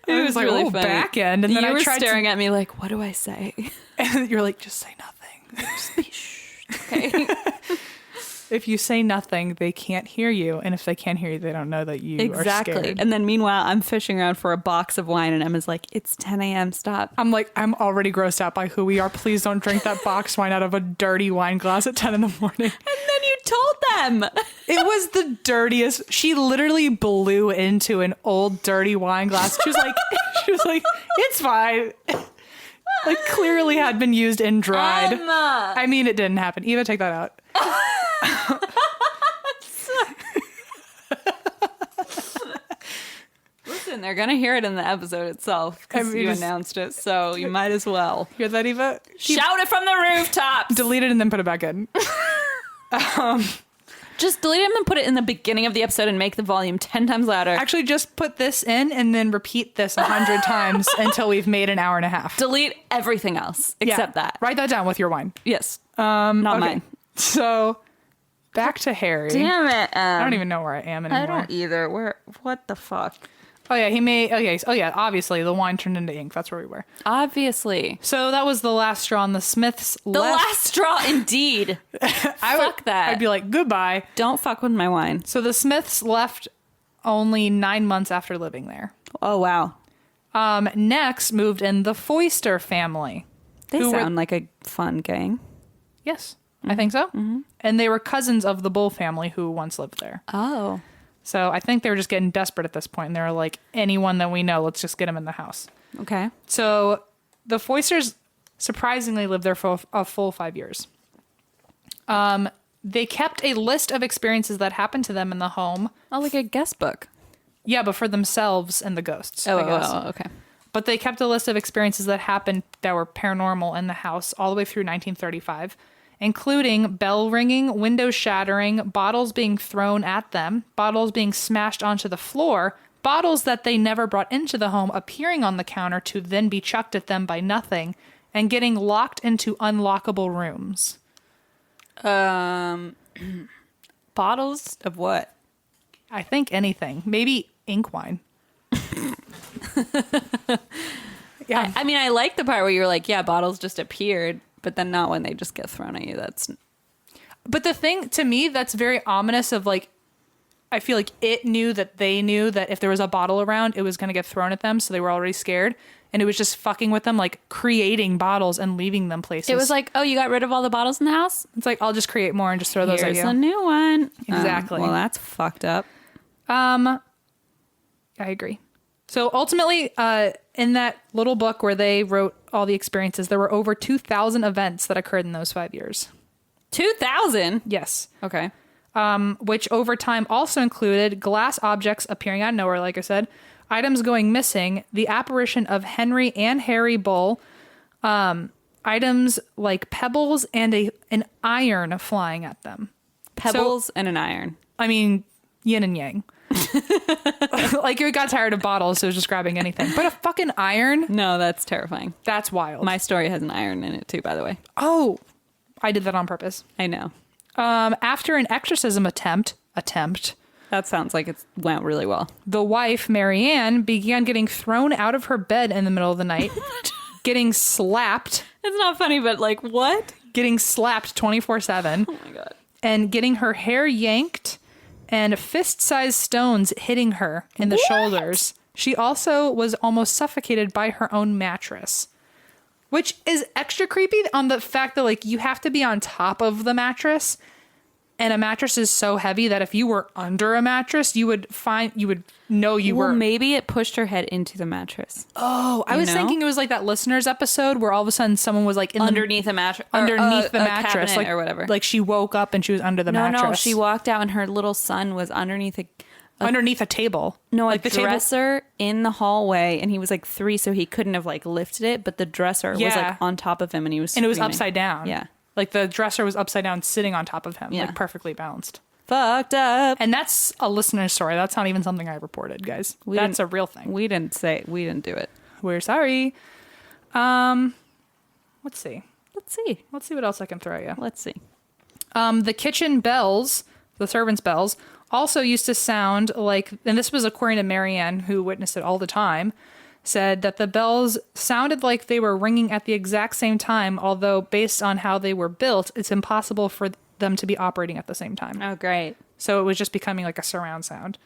It was like, really funny. Back end. And then you were staring at me like, what do I say? And you're like, just say nothing. Just be shh. Okay. If you say nothing, they can't hear you. And if they can't hear you, they don't know that you are scared. And then meanwhile, I'm fishing around for a box of wine and Emma's like, it's 10 a.m. Stop. I'm like, I'm already grossed out by who we are. Please don't drink that box wine out of a dirty wine glass at 10 in the morning. And then you told them. It was the dirtiest. She literally blew into an old dirty wine glass. She was like, it's fine. Like clearly had been used and dried. Emma. I mean, it didn't happen. Eva, take that out. Listen, they're gonna hear it in the episode itself because you announced it, so you might as well. Hear that, Eva? Shout it from the rooftops. Delete it and then put it back in. Just delete them and put it in the beginning of the episode and make the volume 10 times louder. Actually, just put this in and then repeat this 100 times until we've made an hour and a half. Delete everything else except that. Write that down with your wine. Yes. Not mine. So back to Harry. Damn it. I don't even know where I am anymore. I don't either. What the fuck? Oh yeah, he made. Okay. Oh yeah, obviously the wine turned into ink. That's where we were. Obviously. So that was the last straw. And the Smiths. The last straw, indeed. Fuck that. I'd be like, goodbye. Don't fuck with my wine. So the Smiths left only 9 months after living there. Oh wow. Next moved in the Foister family. They sound like a fun gang. Yes, I think so. Mm-hmm. And they were cousins of the Bull family who once lived there. Oh. So I think they were just getting desperate at this point, and they were like, anyone that we know, let's just get him in the house. Okay. So the Foisters surprisingly lived there for a full 5 years. They kept a list of experiences that happened to them in the home. Oh, like a guest book. Yeah, but for themselves and the ghosts. I guess. Okay. But they kept a list of experiences that happened that were paranormal in the house all the way through 1935. Including bell ringing, windows shattering, bottles being thrown at them, bottles being smashed onto the floor, bottles that they never brought into the home appearing on the counter to then be chucked at them by nothing, and getting locked into unlockable rooms. Bottles of what? I think anything. Maybe ink wine. Yeah. I mean, I like the part where you're like, yeah, bottles just appeared. But then not when they just get thrown at you. But the thing to me that's very ominous of like, I feel like it knew that they knew that if there was a bottle around, it was going to get thrown at them. So they were already scared. And it was just fucking with them, like creating bottles and leaving them places. It was like, oh, you got rid of all the bottles in the house? It's like, I'll just create more and just throw those at Here's you. a new one. Exactly. Well, that's fucked up. I agree. So ultimately, in that little book where they wrote all the experiences, there were over 2,000 events that occurred in those 5 years. 2,000? Yes. Okay. Which over time also included glass objects appearing out of nowhere, like I said, items going missing, the apparition of Henry and Harry Bull, items like pebbles and an iron flying at them. Pebbles and an iron. I mean, yin and yang. Like you got tired of bottles, so it was just grabbing anything. But a fucking iron? No, that's terrifying. That's wild. My story has an iron in it too, by the way. Oh, I did that on purpose. I know. After an exorcism attempt, that sounds like it went really well. the wife, Marianne, began getting thrown out of her bed in the middle of the night, getting slapped. It's not funny, but like, what? Getting slapped 24/7. Oh my God. And getting her hair yanked and fist-sized stones hitting her in the shoulders. She also was almost suffocated by her own mattress, which is extra creepy on the fact that like you have to be on top of the mattress, and a mattress is so heavy that if you were under a mattress, you would know you were. Well, maybe it pushed her head into the mattress. Oh, I was thinking it was like that listeners episode where all of a sudden someone was like underneath a mattress, underneath the mattress, like, or whatever. Like she woke up and she was under the mattress. No, she walked out and her little son was underneath underneath a table. No, like a dresser in the hallway, and he was like 3, so he couldn't have like lifted it, but the dresser was like on top of him, and he was screaming. And it was upside down. Yeah. Like the dresser was upside down, sitting on top of him, Yeah. like perfectly balanced. Fucked up. And that's a listener's story. That's not even something I reported, guys. That's a real thing. We didn't do it. We're sorry. Let's see. Let's see what else I can throw you. Let's see. The kitchen bells, the servants' bells, also used to sound like, and this was according to Marianne, who witnessed it all the time, said that the bells sounded like they were ringing at the exact same time, although based on how they were built, it's impossible for them to be operating at the same time. Oh, great. So it was just becoming like a surround sound.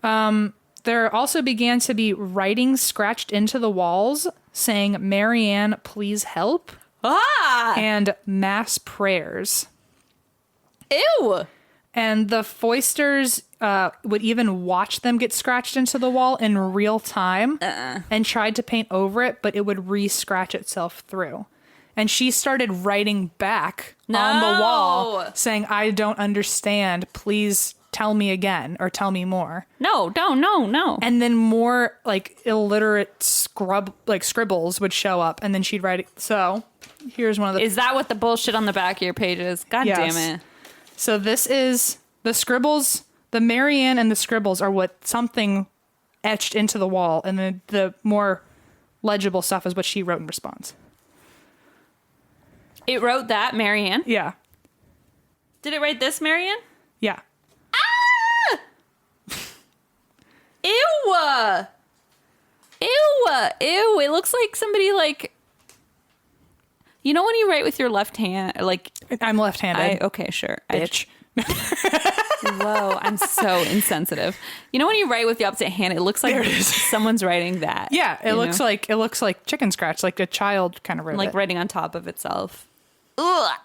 There also began to be writing scratched into the walls saying, "Marianne, please help." And mass prayers. Ew. And the Foisters would even watch them get scratched into the wall in real time and tried to paint over it, but it would re-scratch itself through. And she started writing back on the wall saying, "I don't understand. Please tell me again or tell me more." No. And then more like illiterate scribbles would show up, and then she'd write it. So here's one of the... Is that what the bullshit on the back of your page is? God Yes. damn it. So this is the scribbles, the Marianne and the scribbles are what something etched into the wall. And then the more legible stuff is what she wrote in response. It wrote that, Marianne? Yeah. Did it write this, Marianne? Yeah. Ah! Ew! Ew! It looks like somebody like... You know when you write with your left hand? Like I'm left-handed. Okay, sure. Bitch. Whoa, I'm so insensitive. You know when you write with the opposite hand, it looks like someone's writing that. Yeah, it looks like chicken scratch, like a child kind of wrote like it. writing on top of itself. Ugh.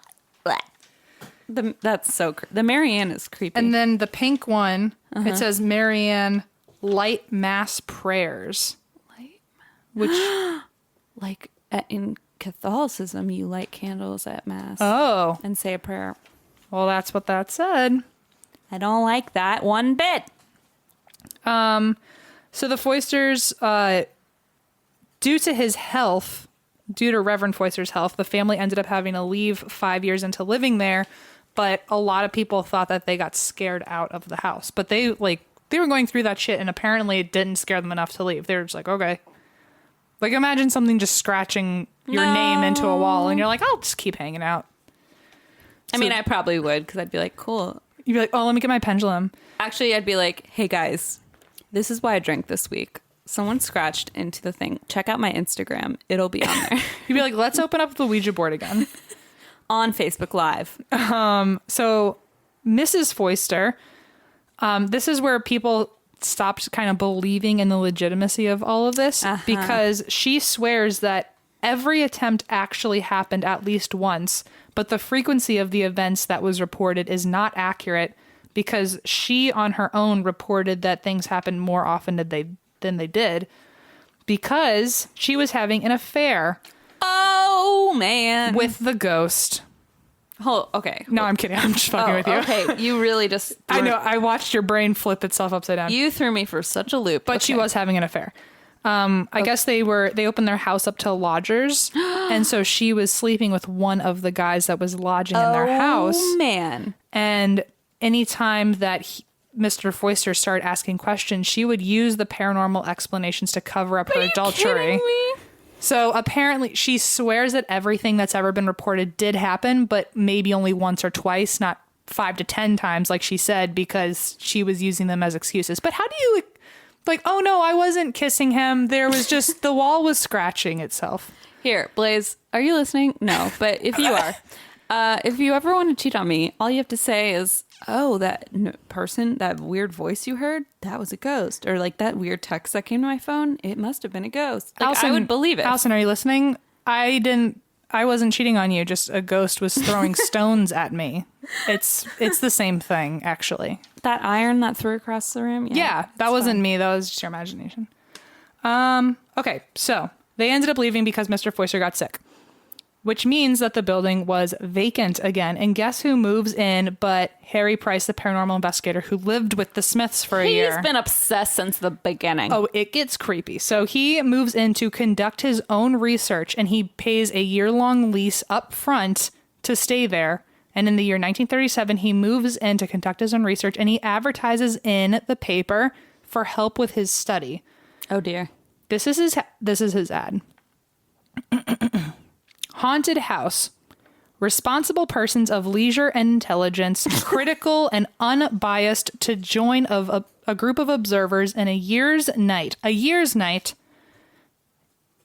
That's so... The Marianne is creepy. And then the pink one, it says Marianne Light Mass Prayers. Which, like in Catholicism, you light candles at Mass. Oh. And say a prayer. Well, that's what that said. I don't like that one bit. So the Foysters, due to Reverend Foyster's health, the family ended up having to leave 5 years into living there. But a lot of people thought that they got scared out of the house. But they were going through that shit, and apparently it didn't scare them enough to leave. They were just like, okay. Like, imagine something just scratching your name into a wall, and you're like, I'll just keep hanging out. I mean, I probably would, because I'd be like, cool. You'd be like, oh, let me get my pendulum. Actually, I'd be like, hey, guys, this is why I drank this week. Someone scratched into the thing. Check out my Instagram. It'll be on there. You'd be like, let's open up the Ouija board again. On Facebook Live. So Mrs. Foyster, this is where people stopped kind of believing in the legitimacy of all of this, because she swears that every attempt actually happened at least once, but the frequency of the events that was reported is not accurate, because she on her own reported that things happened more often than they did, because she was having an affair. Oh, man. With the ghost. Oh, okay. No, I'm kidding. I'm just fucking with you. Okay, you really just... I know. I watched your brain flip itself upside down. You threw me for such a loop. But she was having an affair. I guess they opened their house up to lodgers. And so she was sleeping with one of the guys that was lodging in their house. Oh, man. And anytime that Mr. Foyster started asking questions, she would use the paranormal explanations to cover up her adultery. Are you kidding me? So apparently she swears that everything that's ever been reported did happen, but maybe only once or twice, not 5 to 10 times like she said, because she was using them as excuses. But how do you, like, oh no, I wasn't kissing him. There was just, the wall was scratching itself. Here, Blaze, are you listening? No, but if you are, if you ever want to cheat on me, all you have to say is, oh, that person, that weird voice you heard, that was a ghost. Or like that weird text that came to my phone, it must have been a ghost. Like, Allison, I would believe it. Allison, are you listening? I wasn't cheating on you. Just a ghost was throwing stones at me. It's the same thing, actually. That iron that threw across the room? Yeah, that wasn't me. That was just your imagination. Okay, so they ended up leaving because Mr. Foyster got sick, which means that the building was vacant again. And guess who moves in but Harry Price, the paranormal investigator who lived with the Smiths for a year. He's been obsessed since the beginning. Oh, it gets creepy. So he moves in to conduct his own research, and he pays a year-long lease up front to stay there. And in the year 1937, he moves in to conduct his own research, and he advertises in the paper for help with his study. Oh, dear. This is his ad. Haunted house. Responsible persons of leisure and intelligence, critical and unbiased, to join of a group of observers in a year's night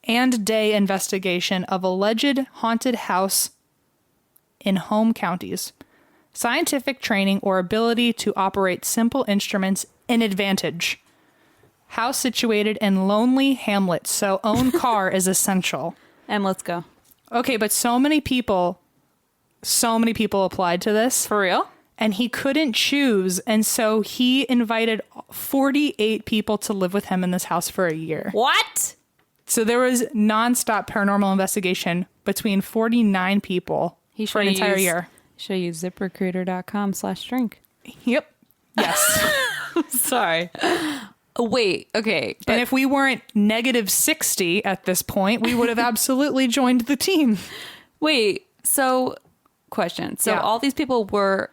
and day investigation of alleged haunted house in home counties. Scientific training or ability to operate simple instruments in advantage. House situated in lonely hamlet, so own car is essential. And let's go. Okay, but so many people applied to this. For real? And he couldn't choose. And so he invited 48 people to live with him in this house for a year. What? So there was nonstop paranormal investigation between 49 people for an entire year. Should use ZipRecruiter.com/drink. Yep. Yes. Sorry. Wait, okay. And if we weren't -60 at this point, we would have absolutely joined the team. Wait, so question. So all these people were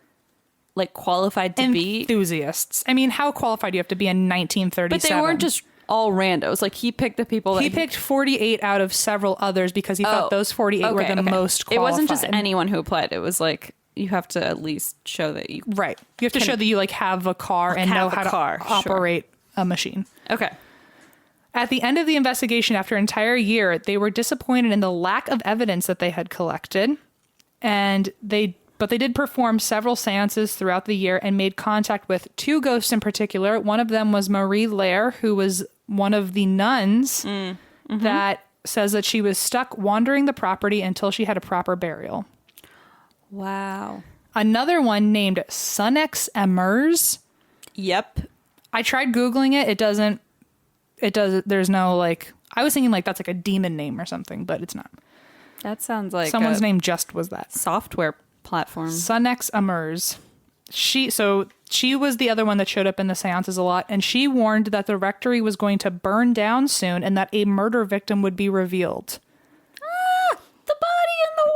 like qualified to be enthusiasts. I mean, how qualified do you have to be in 1937? But they weren't just all randos. Like he picked the people that he picked 48 out of several others because he thought those 48 were the most qualified. It wasn't just anyone who applied. It was like you have to at least show that you... Right. You have to show that you like have a car and know how to operate a machine. Okay. At the end of the investigation, after an entire year, they were disappointed in the lack of evidence that they had collected. But they did perform several seances throughout the year and made contact with 2 ghosts in particular. One of them was Marie Lair, who was one of the nuns that says that she was stuck wandering the property until she had a proper burial. Wow. Another one named Sunex Amers. Yep. I tried Googling it. There's no like, I was thinking like that's like a demon name or something, but it's not. That sounds like someone's name just was that. Software platform. Sunex Amers. She was the other one that showed up in the seances a lot, and she warned that the rectory was going to burn down soon and that a murder victim would be revealed. Ah, the body in the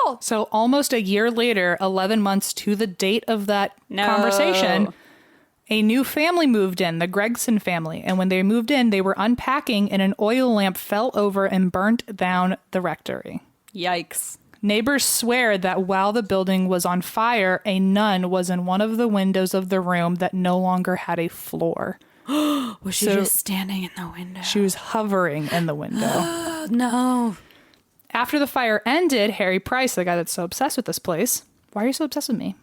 wall. So almost a year later, 11 months to the date of that conversation, a new family moved in, the Gregson family. And when they moved in, they were unpacking and an oil lamp fell over and burnt down the rectory. Yikes. Neighbors swear that while the building was on fire, a nun was in one of the windows of the room that no longer had a floor. Was she just standing in the window? She was hovering in the window. No. After the fire ended, Harry Price, the guy that's so obsessed with this place, why are you so obsessed with me?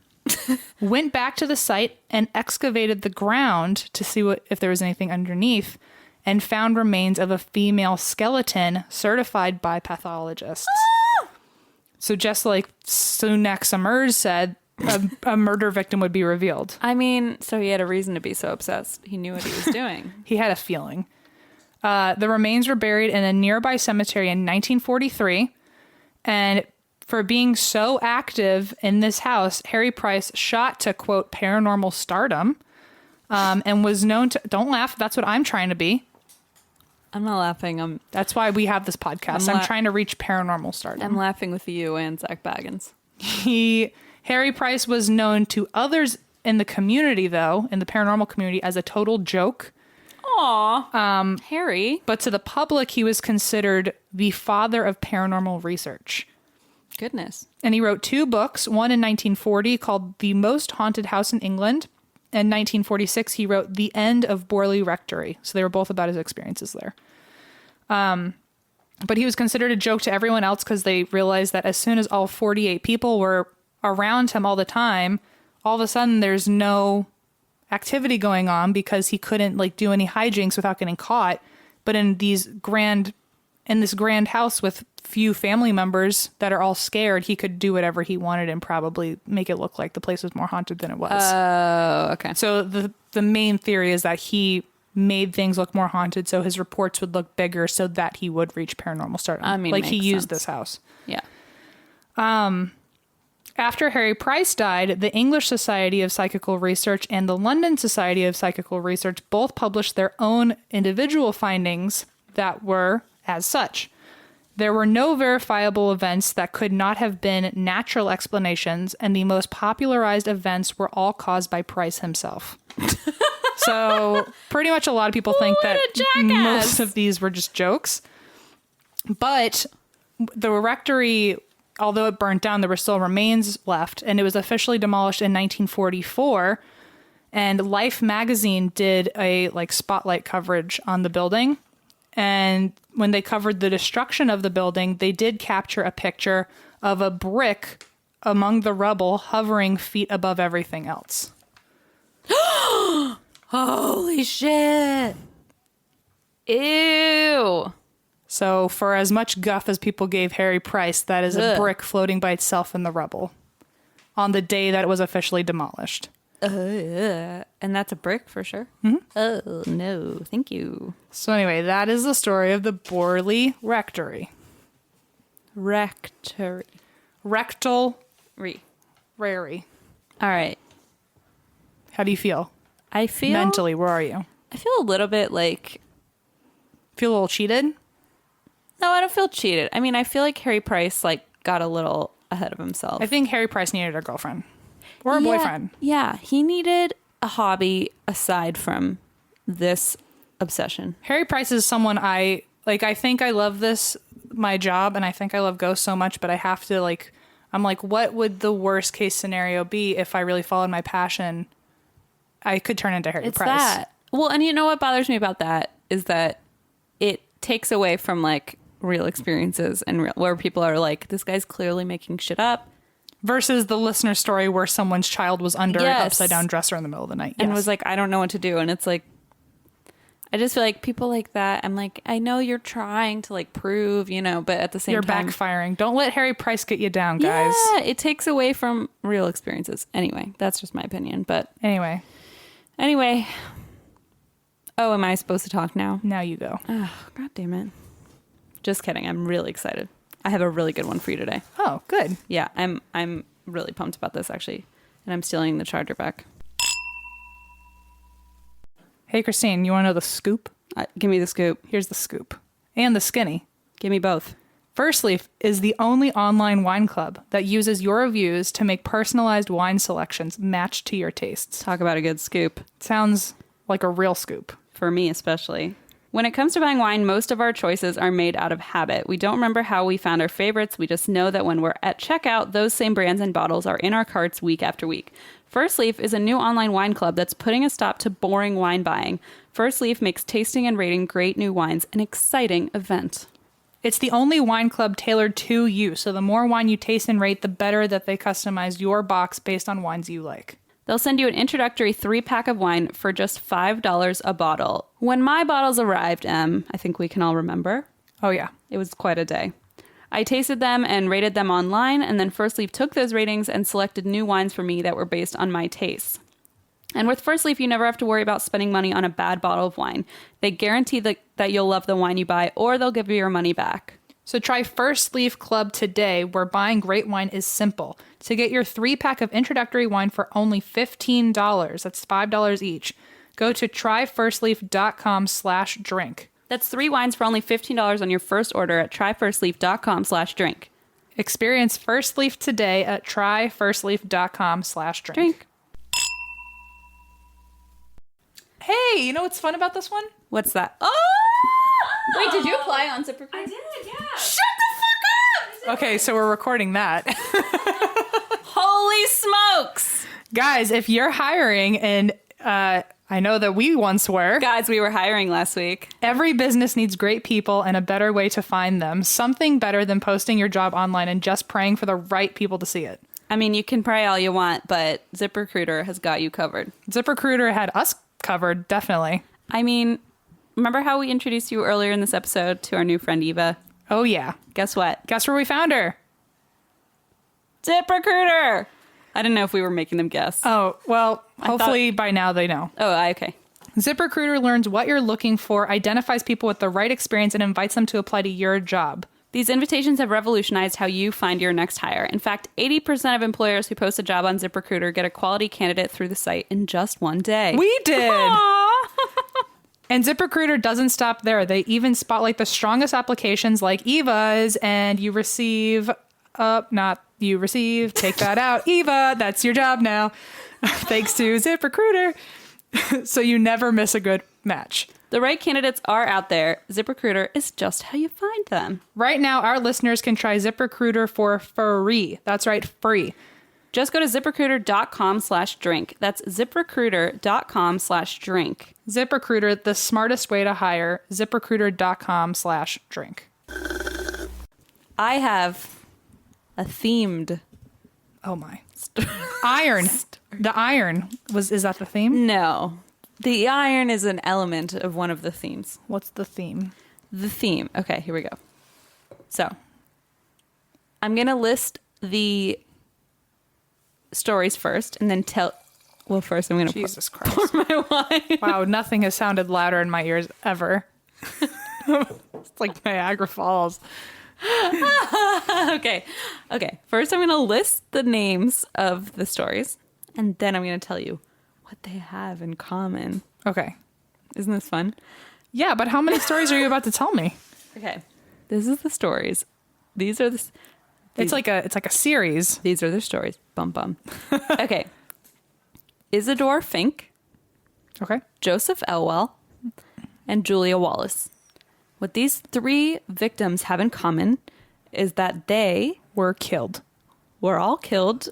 Went back to the site and excavated the ground to see if there was anything underneath, and found remains of a female skeleton certified by pathologists. So just like Sunex Amers said, a murder victim would be revealed. I mean, so he had a reason to be so obsessed. He knew what he was doing. He had a feeling. The remains were buried in a nearby cemetery in 1943. And for being so active in this house, Harry Price shot to, quote, paranormal stardom, and was known to... Don't laugh. That's what I'm trying to be. I'm not laughing. That's why we have this podcast. I'm trying to reach paranormal stardom. I'm laughing with you and Zach Baggins. Harry Price was known to others in the community, though, in the paranormal community, as a total joke. Aw. Harry. But to the public, he was considered the father of paranormal research. Goodness. And he wrote 2 books, one in 1940 called The Most Haunted House in England. In 1946, he wrote The End of Borley Rectory. So they were both about his experiences there. But he was considered a joke to everyone else because they realized that as soon as all 48 people were around him all the time, all of a sudden there's no activity going on because he couldn't like do any hijinks without getting caught. But in this grand house with few family members that are all scared, he could do whatever he wanted and probably make it look like the place was more haunted than it was. Oh, okay. So the main theory is that he made things look more haunted so his reports would look bigger so that he would reach paranormal stardom. I mean, like he used sense. this house. Yeah. After Harry Price died, the English Society of Psychical Research and the London Society of Psychical Research both published their own individual findings that were as such. There were no verifiable events that could not have been natural explanations, and the most popularized events were all caused by Price himself. So pretty much a lot of people think that most of these were just jokes. But the rectory, although it burnt down, there were still remains left, and it was officially demolished in 1944. And Life magazine did a spotlight coverage on the building. And when they covered the destruction of the building, they did capture a picture of a brick among the rubble hovering feet above everything else. Holy shit. Ew. So for as much guff as people gave Harry Price, that is a brick floating by itself in the rubble on the day that it was officially demolished. And that's a brick for sure. Mm-hmm. Oh, no. Thank you. So anyway, that is the story of the Borley Rectory. Rectory. Rectal. Rary. All right. How do you feel? I feel... Mentally, where are you? I feel a little bit like... Feel a little cheated? No, I don't feel cheated. I mean, I feel like Harry Price got a little ahead of himself. I think Harry Price needed a girlfriend. Or a boyfriend. Yeah, he needed a hobby aside from this obsession. Harry Price is someone I think I love my job, and I think I love ghosts so much, but I have to I'm like, what would the worst case scenario be if I really followed my passion? I could turn into Harry It's Price. that. Well, and you know what bothers me about that is that it takes away from like real experiences and where people are like, this guy's clearly making shit up. Versus the listener story where someone's child was under an upside down dresser in the middle of the night. And was like, I don't know what to do. And it's like, I just feel like people like that. I'm like, I know you're trying to like prove, you know, but at the same time, you're backfiring. Don't let Harry Price get you down, guys. Yeah, it takes away from real experiences. Anyway, that's just my opinion. But anyway. Oh, am I supposed to talk now? Now you go. Oh, God damn it. Just kidding. I'm really excited. I have a really good one for you today. Oh, good. Yeah, I'm really pumped about this actually. And I'm stealing the charger back. Hey, Christine, you want to know the scoop? Give me the scoop. Here's the scoop. And the skinny. Give me both. Firstleaf is the only online wine club that uses your reviews to make personalized wine selections matched to your tastes. Talk about a good scoop. Sounds like a real scoop. For me, especially. When it comes to buying wine, most of our choices are made out of habit. We don't remember how we found our favorites. We just know that when we're at checkout, those same brands and bottles are in our carts week after week. Firstleaf is a new online wine club that's putting a stop to boring wine buying. Firstleaf makes tasting and rating great new wines an exciting event. It's the only wine club tailored to you, so the more wine you taste and rate, the better that they customize your box based on wines you like. They'll send you an introductory 3-pack of wine for just $5 a bottle. When my bottles arrived, I think we can all remember. Oh, yeah. It was quite a day. I tasted them and rated them online, and then Firstleaf took those ratings and selected new wines for me that were based on my tastes. And with Firstleaf, you never have to worry about spending money on a bad bottle of wine. They guarantee that you'll love the wine you buy, or they'll give you your money back. So try Firstleaf Club today, where buying great wine is simple. To get your 3-pack of introductory wine for only $15, that's $5 each, go to tryfirstleaf.com/drink. That's 3 wines for only $15 on your first order at tryfirstleaf.com/drink. Experience Firstleaf today at tryfirstleaf.com/drink. Drink. Hey, you know what's fun about this one? What's that? Oh! Wait, did you apply on ZipRecruiter? I did, yeah. Shut the fuck up! Okay, so we're recording that. Holy smokes! Guys, if you're hiring, and I know that we once were. Guys, we were hiring last week. Every business needs great people and a better way to find them. Something better than posting your job online and just praying for the right people to see it. I mean, you can pray all you want, but ZipRecruiter has got you covered. ZipRecruiter had us covered, definitely. I mean, remember how we introduced you earlier in this episode to our new friend Eva? Oh, yeah. Guess what? Guess where we found her? ZipRecruiter! I didn't know if we were making them guess. Oh, well, hopefully by now they know. Oh, okay. ZipRecruiter learns what you're looking for, identifies people with the right experience, and invites them to apply to your job. These invitations have revolutionized how you find your next hire. In fact, 80% of employers who post a job on ZipRecruiter get a quality candidate through the site in just one day. We did! Aww. And ZipRecruiter doesn't stop there. They even spotlight the strongest applications like Eva's, and you receive... take that out. Eva, that's your job now. Thanks to ZipRecruiter. So you never miss a good match. The right candidates are out there. ZipRecruiter is just how you find them. Right now, our listeners can try ZipRecruiter for free. That's right, free. Just go to ZipRecruiter.com/drink. That's ZipRecruiter.com/drink. ZipRecruiter, the smartest way to hire. ZipRecruiter.com/drink. I have a themed... Oh my. Iron. The iron. Is that the theme? No. The iron is an element of one of the themes. What's the theme? The theme. Okay, here we go. So, I'm going to list the stories first and then tell... Well, first I'm going to Jesus pour Christ. my wine. Wow, nothing has sounded louder in my ears ever. It's like Niagara Falls. Okay. First I'm going to list the names of the stories and then I'm going to tell you what they have in common. Okay. Isn't this fun? Yeah, but how many stories are you about to tell me? Okay. This is the stories. These are the... It's like a series. These are the stories. Bum bum. Okay. Isidore Fink, Okay. Joseph Elwell, and Julia Wallace. What these 3 victims have in common is that they Were killed. were all killed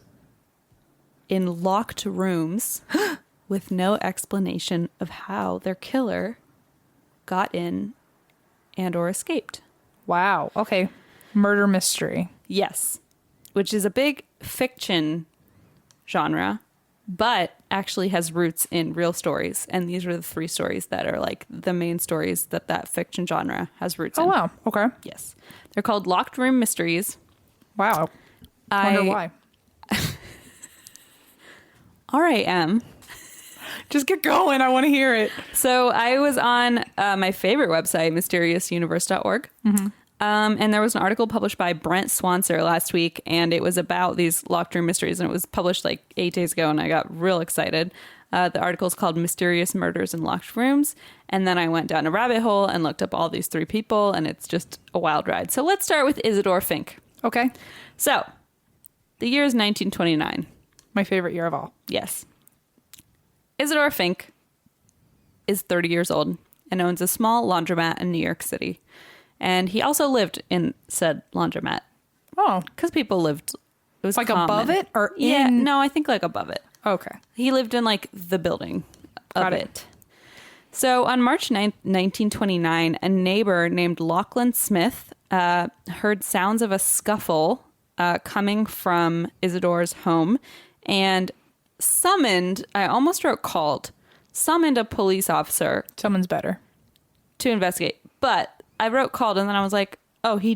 in locked rooms with no explanation of how their killer got in and or escaped. Wow. Okay. Murder mystery. Yes, which is a big fiction genre, but actually has roots in real stories. And these are the 3 stories that are like the main stories that fiction genre has roots in. Oh, wow. Okay. Yes. They're called Locked Room Mysteries. Wow. Wonder why. RAM. Just get going. I want to hear it. So I was on my favorite website, mysteriousuniverse.org. Mm-hmm. And there was an article published by Brent Swanser last week, and it was about these locked room mysteries, and it was published like 8 days ago, and I got real excited. The article is called Mysterious Murders in Locked Rooms, and then I went down a rabbit hole and looked up all these 3 people, and it's just a wild ride. So let's start with Isidore Fink. Okay. So the year is 1929. My favorite year of all. Yes. Isidore Fink is 30 years old and owns a small laundromat in New York City. And he also lived in said laundromat. Oh. Because people lived... It was like common. above it or in... Yeah, no, I think like above it. Okay. He lived in like the building of Got it. So on March 9th, 1929, a neighbor named Lachlan Smith heard sounds of a scuffle coming from Isidore's home and summoned, I almost wrote called, summoned a police officer. Someone's better. To investigate. But I wrote called and then I was like, oh, he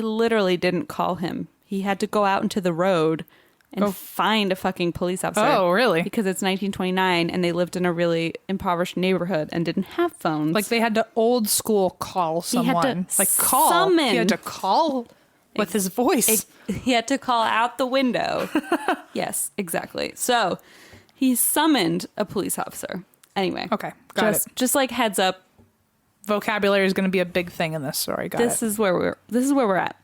literally didn't call him. He had to go out into the road and find a fucking police officer. Oh, really? Because it's 1929 and they lived in a really impoverished neighborhood and didn't have phones. Like they had to old school call someone. He had to like call. summon. He had to call with his voice. He had to call out the window. Yes, exactly. So he summoned a police officer. Anyway. Okay, got it. Just like heads up. Vocabulary is going to be a big thing in this story. This is where we're at.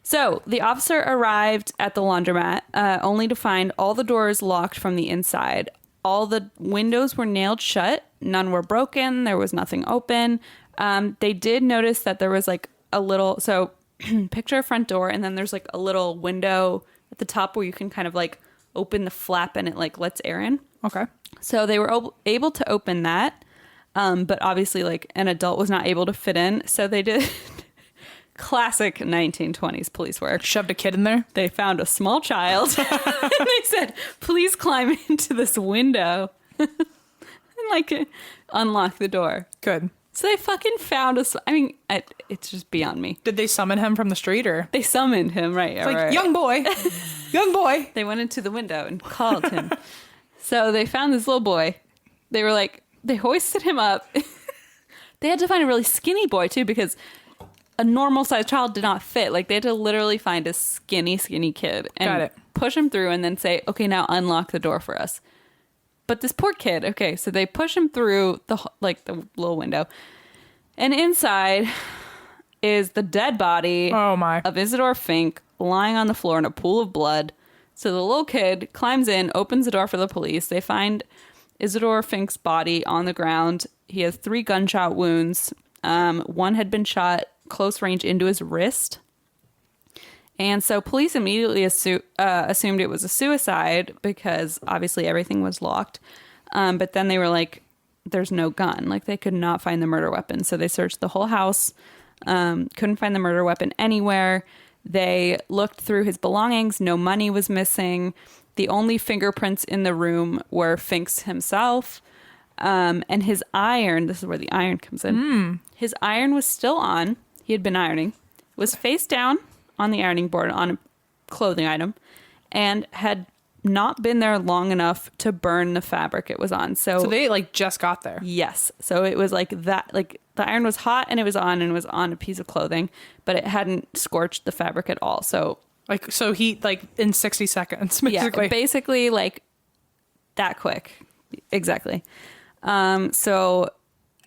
So the officer arrived at the laundromat only to find all the doors locked from the inside. All the windows were nailed shut. None were broken. There was nothing open. They did notice that there was like a little... So picture a front door and then there's like a little window at the top where you can kind of like open the flap and it like lets air in. Okay. So they were able to open that. But obviously like an adult was not able to fit in. So they did... Classic 1920s police work. Shoved a kid in there. They found a small child and they said, please climb into this window and like unlock the door. Good. So they fucking found us. I mean, it's just beyond me. Did they summon him from the street or? They summoned him, right? It's like, right. Young boy, young boy. They went into the window and called him. So they found this little boy. They were like, they hoisted him up. They had to find a really skinny boy too because a normal sized child did not fit. Like they had to literally find a skinny kid and push him through and then say, okay, now unlock the door for us. But this poor kid, okay, so they push him through the little window and inside is the dead body of Isidore Fink lying on the floor in a pool of blood. So the little kid climbs in, opens the door for the police. They find Isidore Fink's body on the ground. He has 3 gunshot wounds. One had been shot close range into his wrist. And so police immediately assumed it was a suicide because obviously everything was locked. But then they were like, there's no gun. Like they could not find the murder weapon. So they searched the whole house, couldn't find the murder weapon anywhere. They looked through his belongings. No money was missing. The only fingerprints in the room were Fink's himself. And his iron, this is where the iron comes in. His iron was still on. He had been ironing, was face down on the ironing board on a clothing item, and had not been there long enough to burn the fabric it was on. So they like just got there. Yes. So it was like that, like the iron was hot and it was on a piece of clothing, but it hadn't scorched the fabric at all. So he like in 60 seconds, basically. Yeah, basically like that quick. Exactly. So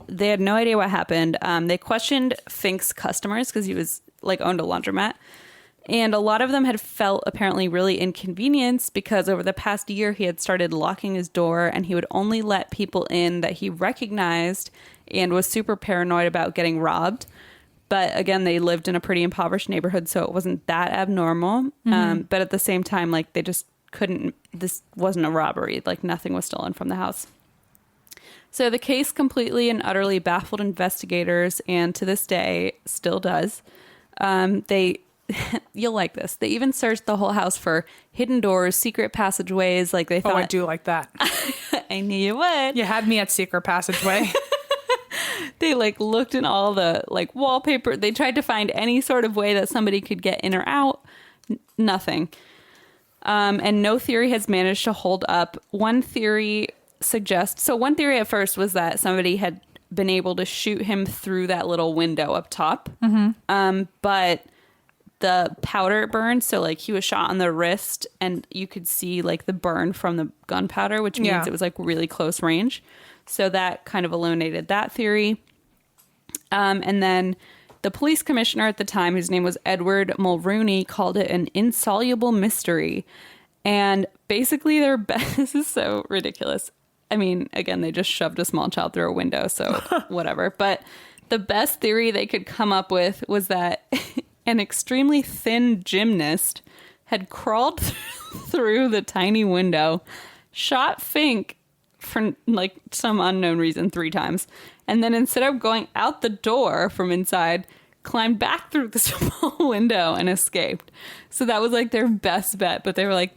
they had no idea what happened. They questioned Fink's customers because he was like owned a laundromat. And a lot of them had felt apparently really inconvenienced because over the past year he had started locking his door and he would only let people in that he recognized and was super paranoid about getting robbed. But again, they lived in a pretty impoverished neighborhood, so it wasn't that abnormal. But at the same time, like they just couldn't, this wasn't a robbery. Like nothing was stolen from the house. So the case completely and utterly baffled investigators, and to this day still does. You'll like this. They even searched the whole house for hidden doors, secret passageways. Like they thought. Oh, I do like that. I knew you would. You had me at secret passageway. They like looked in all the like wallpaper. They tried to find any sort of way that somebody could get in or out. Nothing. And no theory has managed to hold up. One theory at first was that somebody had been able to shoot him through that little window up top. But the powder burned, so like he was shot on the wrist and you could see like the burn from the gunpowder, which means it was like really close range. So that kind of eliminated that theory. And then the police commissioner at the time, whose name was Edward Mulrooney, called it an insoluble mystery. And basically this is so ridiculous. I mean, again, they just shoved a small child through a window, so whatever. But the best theory they could come up with was that an extremely thin gymnast had crawled through the tiny window, shot Fink for like some unknown reason 3 times, and then instead of going out the door from inside, climbed back through the small window and escaped. So that was like their best bet, but they were like,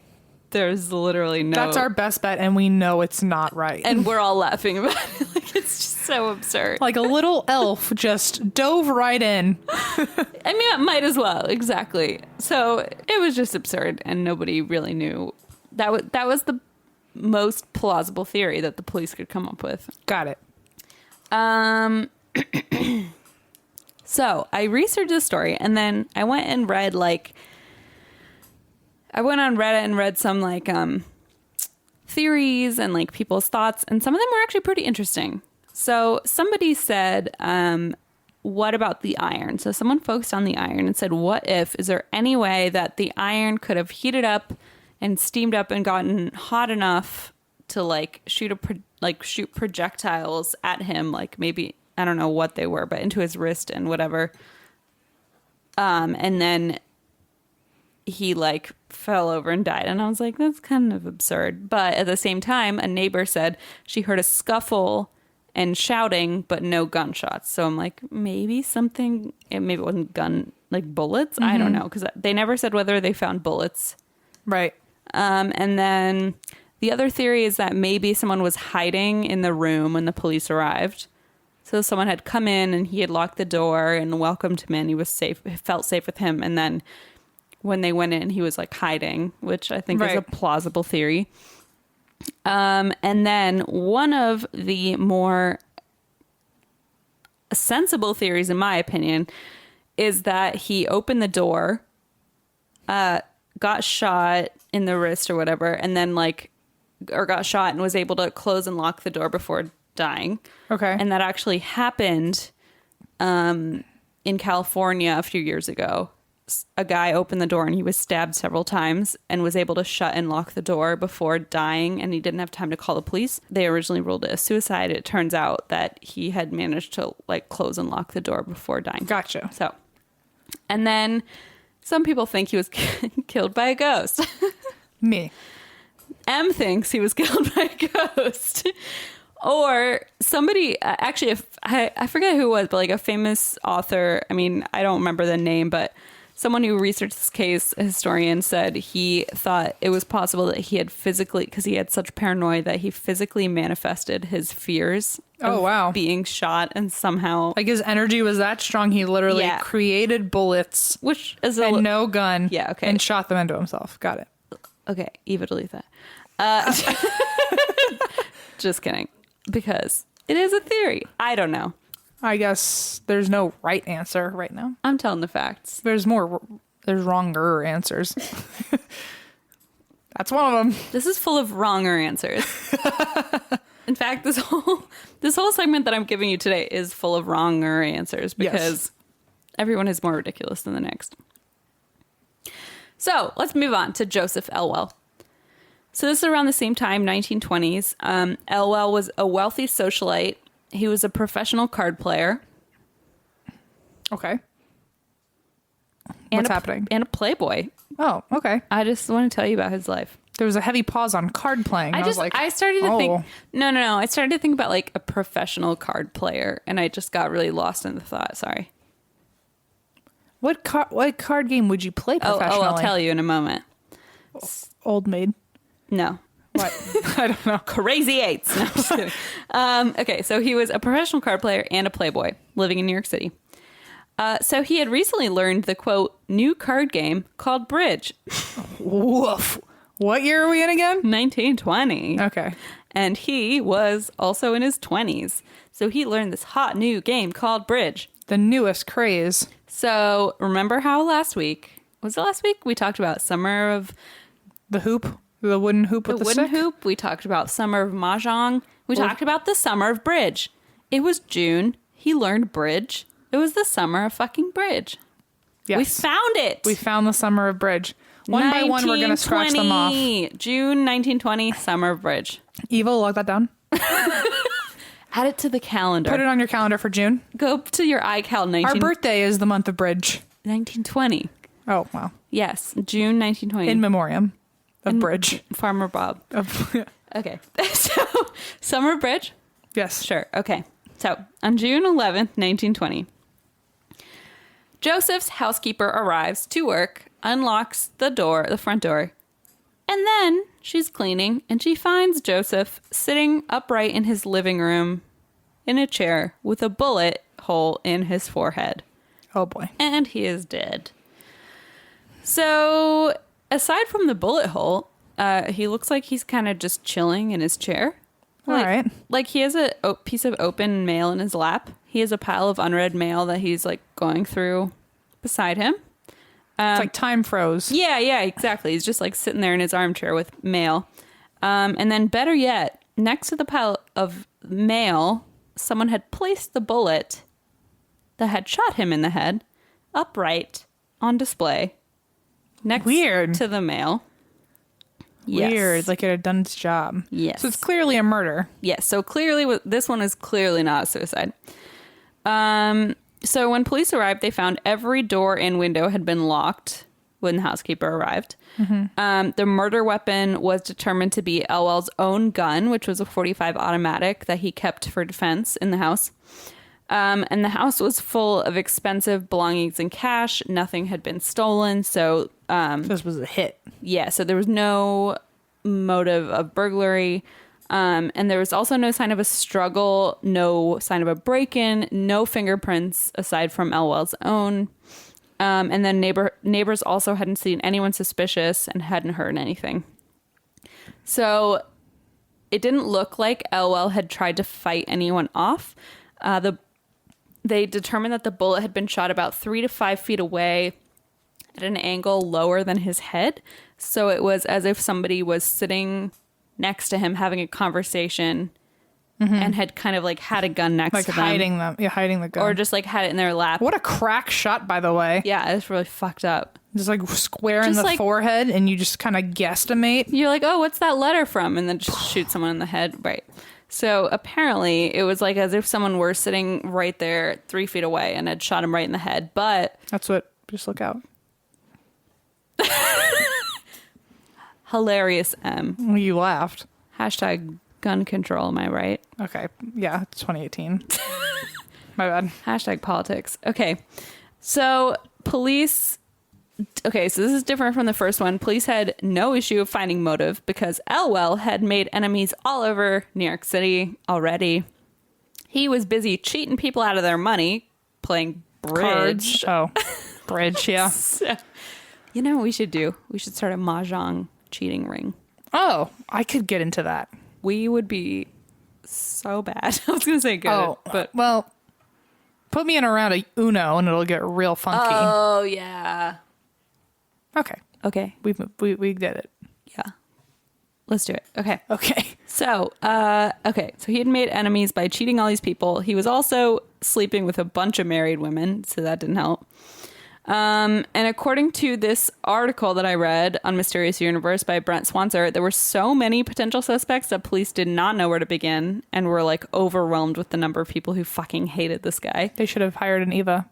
there's literally no... That's our best bet, and we know it's not right. And we're all laughing about it. Like, it's just so absurd. Like a little elf just dove right in. I mean, it might as well. Exactly. So it was just absurd, and nobody really knew. That was the most plausible theory that the police could come up with. Got it. So I researched this story, and then I went and read I went on Reddit and read some like theories and like people's thoughts, and some of them were actually pretty interesting. So somebody said, what about the iron? So someone focused on the iron and said, is there any way that the iron could have heated up and steamed up and gotten hot enough to like shoot projectiles at him, like maybe, I don't know what they were, but into his wrist and whatever. And then he like fell over and died. And I was like, that's kind of absurd. But at the same time, a neighbor said she heard a scuffle and shouting, but no gunshots. So I'm like, maybe it wasn't bullets. I don't know. Because they never said whether they found bullets. Right. And then the other theory is that maybe someone was hiding in the room when the police arrived. So someone had come in and he had locked the door and welcomed him in. He was safe, felt safe with him. And then when they went in, he was like hiding, which I think is a plausible theory. And then one of the more sensible theories, in my opinion, is that he opened the door, got shot in the wrist or whatever, and then got shot and was able to close and lock the door before dying. Okay. And that actually happened in California a few years ago. A guy opened the door and he was stabbed several times and was able to shut and lock the door before dying, and he didn't have time to call the police. They originally ruled it a suicide. It turns out that he had managed to close and lock the door before dying. Gotcha. So, and then some people think he was killed by a ghost. Me. M thinks he was killed by a ghost. Or somebody, actually, I forget who it was, but a famous author, I mean, I don't remember the name, but someone who researched this case, a historian, said he thought it was possible that he had physically, because he had such paranoia, that he physically manifested his fears of being shot, and somehow... his energy was that strong, he literally created bullets which is no gun, and shot them into himself. Got it. Okay, Eva, delete that. Just kidding. Because it is a theory. I don't know. I guess there's no right answer right now. I'm telling the facts. There's wronger answers. That's one of them. This is full of wronger answers. In fact, this whole segment that I'm giving you today is full of wronger answers because everyone is more ridiculous than the next. So let's move on to Joseph Elwell. So this is around the same time, 1920s. Elwell was a wealthy socialite. He was a professional card player. Okay. And What's happening? And a playboy. Oh, okay. I just want to tell you about his life. There was a heavy pause on card playing. I started to think. No. I started to think about like a professional card player, and I just got really lost in the thought. Sorry. What card game would you play professionally? I'll tell you in a moment. Old Maid. No. What? I don't know. Crazy Eights. No, I'm just kidding. Okay, so he was a professional card player and a playboy living in New York City. So he had recently learned the, quote, new card game called Bridge. Woof. What year are we in again? 1920. Okay. And he was also in his 20s. So he learned this hot new game called Bridge. The newest craze. So remember how last week, was it last week? We talked about summer of... The hoop? The wooden hoop with the stick? The wooden hoop. We talked about summer of mahjong. We talked about the summer of bridge. It was June. He learned bridge. It was the summer of fucking bridge. Yes. We found it. We found the summer of bridge. One by one, we're going to scratch them off. June 1920, summer of bridge. Eva, log that down. Add it to the calendar. Put it on your calendar for June. Go to your iCal. Our birthday is the month of bridge. 1920. Oh, wow. Yes, June 1920. In memoriam of bridge. Farmer Bob. Okay. So, summer of bridge? Yes. Sure. Okay. So, on June 11th, 1920, Joseph's housekeeper arrives to work, unlocks the front door, and then she's cleaning and she finds Joseph sitting upright in his living room in a chair with a bullet hole in his forehead. Oh boy. And he is dead. So, aside from the bullet hole, he looks like he's kind of just chilling in his chair. All right. Like he has a piece of open mail in his lap. He has a pile of unread mail that he's like going through beside him. It's like time froze. Yeah, exactly. He's just like sitting there in his armchair with mail. And then better yet, next to the pile of mail, someone had placed the bullet that had shot him in the head upright on display next to the mail. Yes. Weird, like it had done its job. Yes. So it's clearly a murder. Yes, so clearly this one is clearly not a suicide. So when police arrived, they found every door and window had been locked when the housekeeper arrived. Mm-hmm. The murder weapon was determined to be Elwell's own gun, which was a .45 automatic that he kept for defense in the house. And the house was full of expensive belongings and cash. Nothing had been stolen, so... this was a hit. Yeah, so there was no motive of burglary. And there was also no sign of a struggle, no sign of a break-in, no fingerprints aside from Elwell's own. And then neighbors also hadn't seen anyone suspicious and hadn't heard anything. So it didn't look like Elwell had tried to fight anyone off. They determined that the bullet had been shot about 3 to 5 feet away at an angle lower than his head. So it was as if somebody was sitting next to him having a conversation and had kind of like had a gun next to them. Hiding the gun. Or just like had it in their lap. What a crack shot, by the way. Yeah, it's really fucked up. Just like square in the forehead and you just kind of guesstimate. You're like, oh, what's that letter from? And then just shoot someone in the head. Right. So apparently it was like as if someone were sitting right there 3 feet away and had shot him right in the head. But just look out. Hilarious M. You laughed. Hashtag gun control, am I right? Okay. Yeah, it's 2018. My bad. Hashtag politics. Okay. So police... Okay, so this is different from the first one. Police had no issue of finding motive because Elwell had made enemies all over New York City already. He was busy cheating people out of their money, playing bridge. Cards. Oh, bridge, yeah. So, you know what we should do? We should start a mahjong cheating ring. Oh, I could get into that. We would be so bad. I was going to say good, but... Well, put me in a round of Uno and it'll get real funky. Oh, yeah. Okay. We did it. Yeah. Let's do it. Okay. So, So he had made enemies by cheating all these people. He was also sleeping with a bunch of married women, so that didn't help. And according to this article that I read on Mysterious Universe by Brent Swanser, there were so many potential suspects that police did not know where to begin and were like overwhelmed with the number of people who fucking hated this guy. They should have hired an Eva.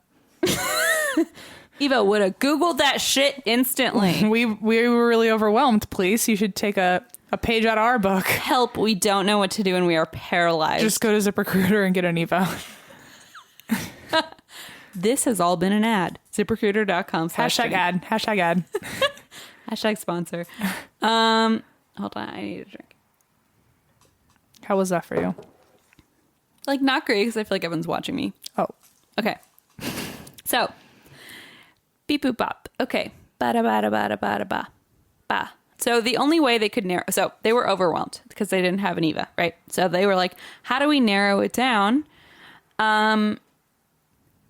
Eva would have Googled that shit instantly. We were really overwhelmed. Please, you should take a page out of our book. Help, we don't know what to do and we are paralyzed. Just go to ZipRecruiter and get an Eva. This has all been an ad. ZipRecruiter.com. Hashtag ad. Hashtag ad. Hashtag sponsor. Hold on, I need a drink. How was that for you? Like, not great because I feel like everyone's watching me. Oh. Okay. So, beep boop bop. Okay. Ba da ba da ba da ba da ba. Ba. So the only way they could narrow, so they were overwhelmed because they didn't have an Eva, right? So they were like, how do we narrow it down?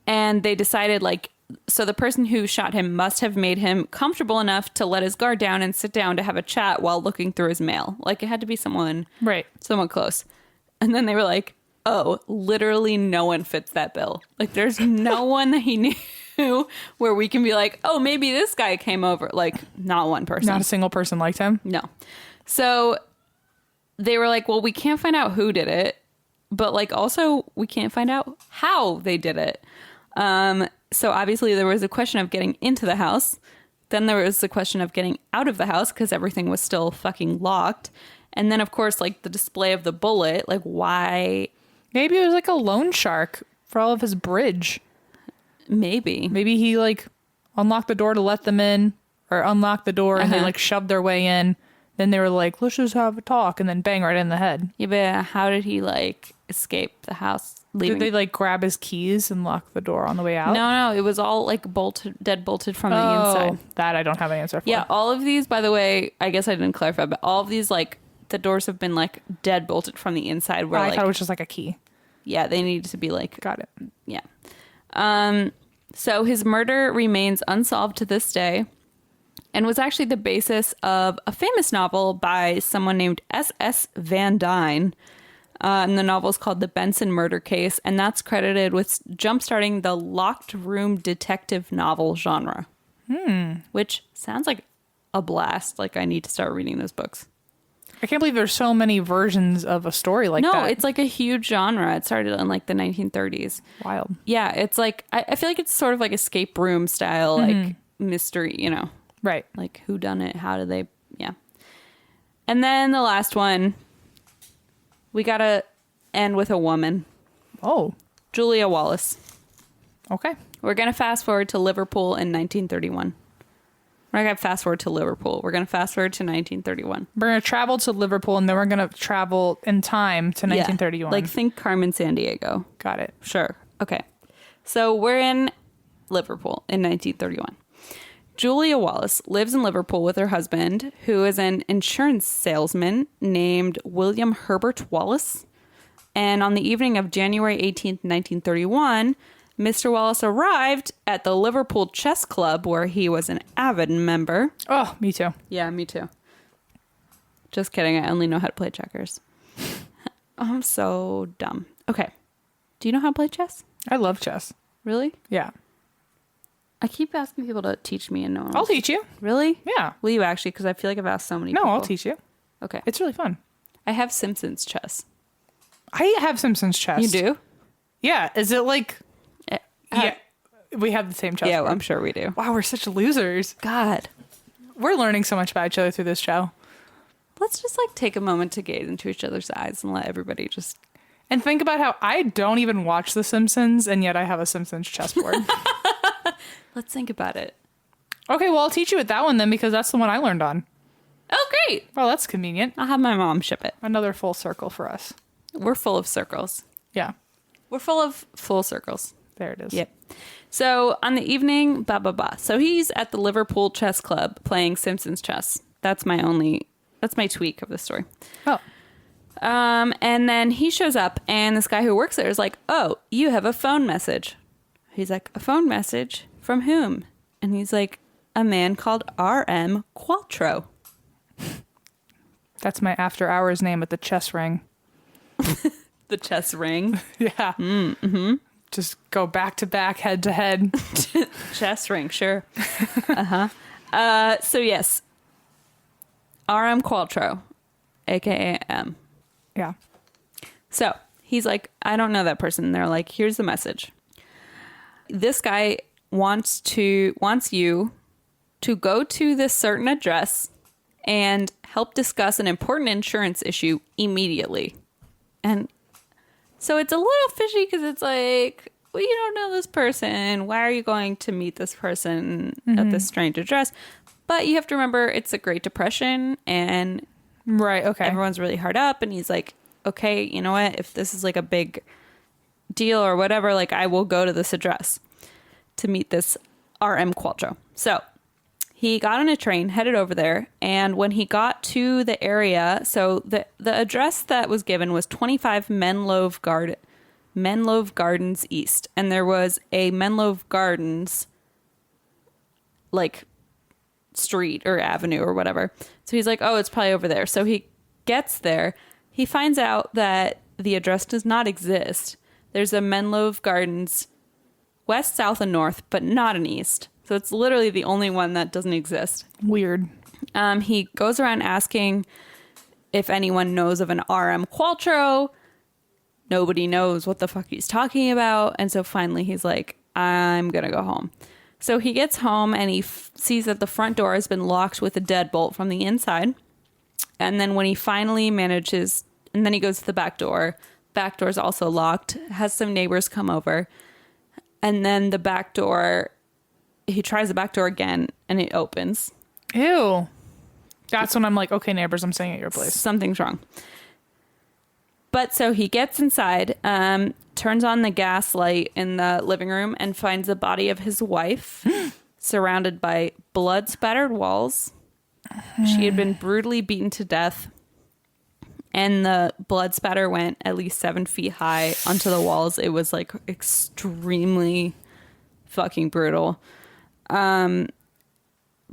And they decided, like, so the person who shot him must have made him comfortable enough to let his guard down and sit down to have a chat while looking through his mail. Like, it had to be someone close. And then they were like, oh, literally no one fits that bill. Like, there's no one that he knew where we can be like, oh, maybe this guy came over. Like, not one person. Not a single person liked him? No. So they were like, well, we can't find out who did it, but, like, also we can't find out how they did it. So obviously there was a question of getting into the house. Then there was the question of getting out of the house because everything was still fucking locked. And then, of course, like, the display of the bullet, like, why? Maybe it was like a loan shark for all of his bridge. Maybe he, like, unlocked the door to let them in, or unlocked the door and they, like, shoved their way in. Then they were like, let's just have a talk, and then bang, right in the head. Yeah, but how did he, like, escape the house? Leaving? Did they, like, grab his keys and lock the door on the way out? No, it was all, like, dead bolted from the inside. That I don't have an answer for. Yeah, all of these, by the way, I guess I didn't clarify, but all of these, like, the doors have been, like, dead bolted from the inside. Where, I like, thought it was just, like, a key. Yeah, they needed to be, like... Got it. Yeah. So his murder remains unsolved to this day and was actually the basis of a famous novel by someone named S.S. Van Dyne. And the novel is called The Benson Murder Case, and that's credited with jumpstarting the locked room detective novel genre. Which sounds like a blast. Like, I need to start reading those books. I can't believe there's so many versions of a story like that. No, it's like a huge genre. It started in, like, the 1930s. Wild. Yeah, it's like, I feel like it's sort of like escape room style, like, mystery, you know. Right. Like, who done it? How did they? Yeah. And then the last one, we gotta end with a woman. Oh. Julia Wallace. Okay. We're gonna fast forward to Liverpool in 1931. We're not gonna fast forward to Liverpool. We're gonna fast forward to 1931. We're gonna travel to Liverpool, and then we're gonna travel in time to 1931. Like, think Carmen Sandiego. Got it. Sure. Okay. So we're in Liverpool in 1931. Julia Wallace lives in Liverpool with her husband, who is an insurance salesman named William Herbert Wallace. And on the evening of January 18th, 1931, Mr. Wallace arrived at the Liverpool Chess Club, where he was an avid member. Oh, me too. Yeah, me too. Just kidding. I only know how to play checkers. I'm so dumb. Okay. Do you know how to play chess? I love chess. Really? Yeah. I keep asking people to teach me and no one I'll teach you. Really? Yeah. Will you actually? Because I feel like I've asked so many No, people. I'll teach you. Okay. It's really fun. I have Simpsons chess. I have Simpsons chess. You do? Yeah. Is it like... Yeah. We have the same chess Yeah, board. I'm sure we do. Wow, we're such losers. God. We're learning so much about each other through this show. Let's just, like, take a moment to gaze into each other's eyes and let everybody just... And think about how I don't even watch The Simpsons, and yet I have a Simpsons chessboard. Let's think about it. Okay, well, I'll teach you with that one then, because that's the one I learned on. Oh, great. Well, that's convenient. I'll have my mom ship it. Another full circle for us. We're full of circles. Yeah. We're full of full circles. There it is. Yep. So on the evening, So he's at the Liverpool Chess Club playing Simpsons chess. That's my tweak of the story. Oh. And then he shows up and this guy who works there is like, oh, you have a phone message. He's like, a phone message? From whom? And he's like, a man called R.M. Qualtrough. That's my after hours name at the chess ring. The chess ring. Yeah. Mm-hmm. Just go back to back, head to head. Chess ring, sure. So yes, R.M. Qualtrough, a.k.a. M. Yeah. So he's like, I don't know that person. And they're like, here's the message. This guy wants you to go to this certain address and help discuss an important insurance issue immediately. And so it's a little fishy because it's like, well, you don't know this person. Why are you going to meet this person at this strange address? But you have to remember it's the Great Depression and everyone's really hard up. And he's like, okay, you know what? If this is like a big deal or whatever, like I will go to this address to meet this RM Quattro. So he got on a train, headed over there, and when he got to the area, so the address that was given was 25 Menlove Gardens East, and there was a Menlove Gardens like street or avenue or whatever. So he's like, oh, it's probably over there. So he gets there. He finds out that the address does not exist. There's a Menlove Gardens west, south, and north, but not an east. So it's literally the only one that doesn't exist. Weird. He goes around asking if anyone knows of an RM Quattro. Nobody knows what the fuck he's talking about. And so finally he's like, I'm going to go home. So he gets home and he sees that the front door has been locked with a deadbolt from the inside. And then when he finally manages, and then he goes to the back door. Back door's also locked. Has some neighbors come over. And then the back door, he tries the back door again and it opens. Ew. That's when I'm like, okay, neighbors, I'm staying at your place. Something's wrong. But so he gets inside, turns on the gas light in the living room and finds the body of his wife surrounded by blood-spattered walls. She had been brutally beaten to death. And the blood spatter went at least 7 feet high onto the walls. It was like extremely fucking brutal.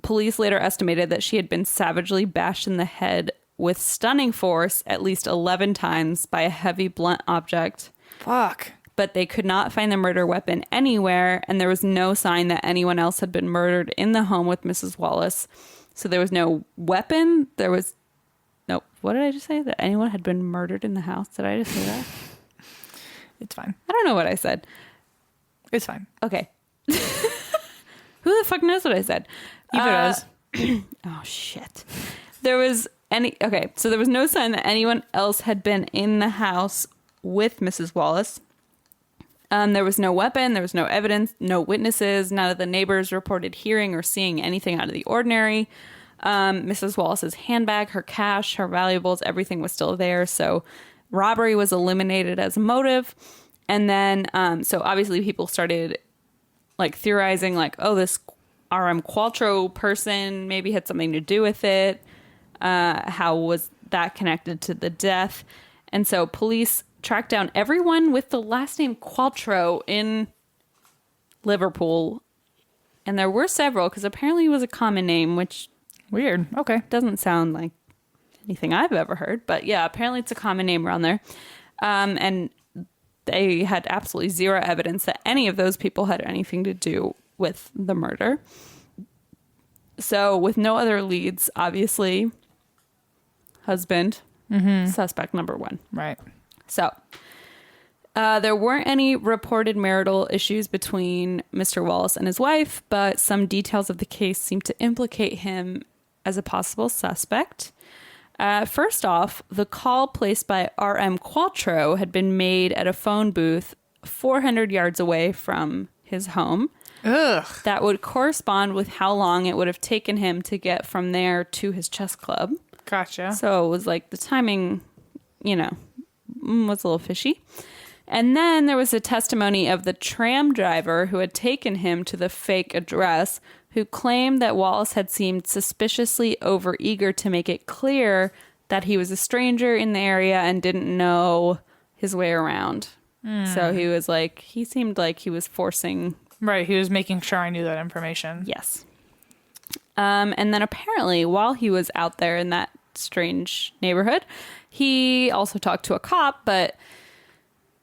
Police later estimated that she had been savagely bashed in the head with stunning force at least 11 times by a heavy blunt object. Fuck. But they could not find the murder weapon anywhere, and there was no sign that anyone else had been murdered in the home with Mrs. Wallace. So there was no weapon. There was no... What did I just say? That anyone had been murdered in the house? Did I just say that? It's fine. I don't know what I said. It's fine. Okay. Who the fuck knows what I said? Eva does. Oh, shit. There was so there was no sign that anyone else had been in the house with Mrs. Wallace. There was no weapon. There was no evidence, no witnesses. None of the neighbors reported hearing or seeing anything out of the ordinary. Mrs. Wallace's handbag, her cash, her valuables, everything was still there. So robbery was eliminated as a motive. And then, so obviously people started like theorizing like, oh, this RM Quattro person maybe had something to do with it. How was that connected to the death? And so police tracked down everyone with the last name Quattro in Liverpool. And there were several because apparently it was a common name, which... Weird. Okay. Doesn't sound like anything I've ever heard. But yeah, apparently it's a common name around there. And they had absolutely zero evidence that any of those people had anything to do with the murder. So with no other leads, obviously, husband, suspect number one. Right. So there weren't any reported marital issues between Mr. Wallace and his wife, but some details of the case seem to implicate him as a possible suspect. First off, the call placed by RM Quattro had been made at a phone booth 400 yards away from his home. Ugh. That would correspond with how long it would have taken him to get from there to his chess club. Gotcha. So it was like the timing, was a little fishy. And then there was a testimony of the tram driver who had taken him to the fake address, who claimed that Wallace had seemed suspiciously overeager to make it clear that he was a stranger in the area and didn't know his way around. So he seemed like he was forcing... Right, he was making sure I knew that information. Yes. And then apparently, while he was out there in that strange neighborhood, he also talked to a cop, but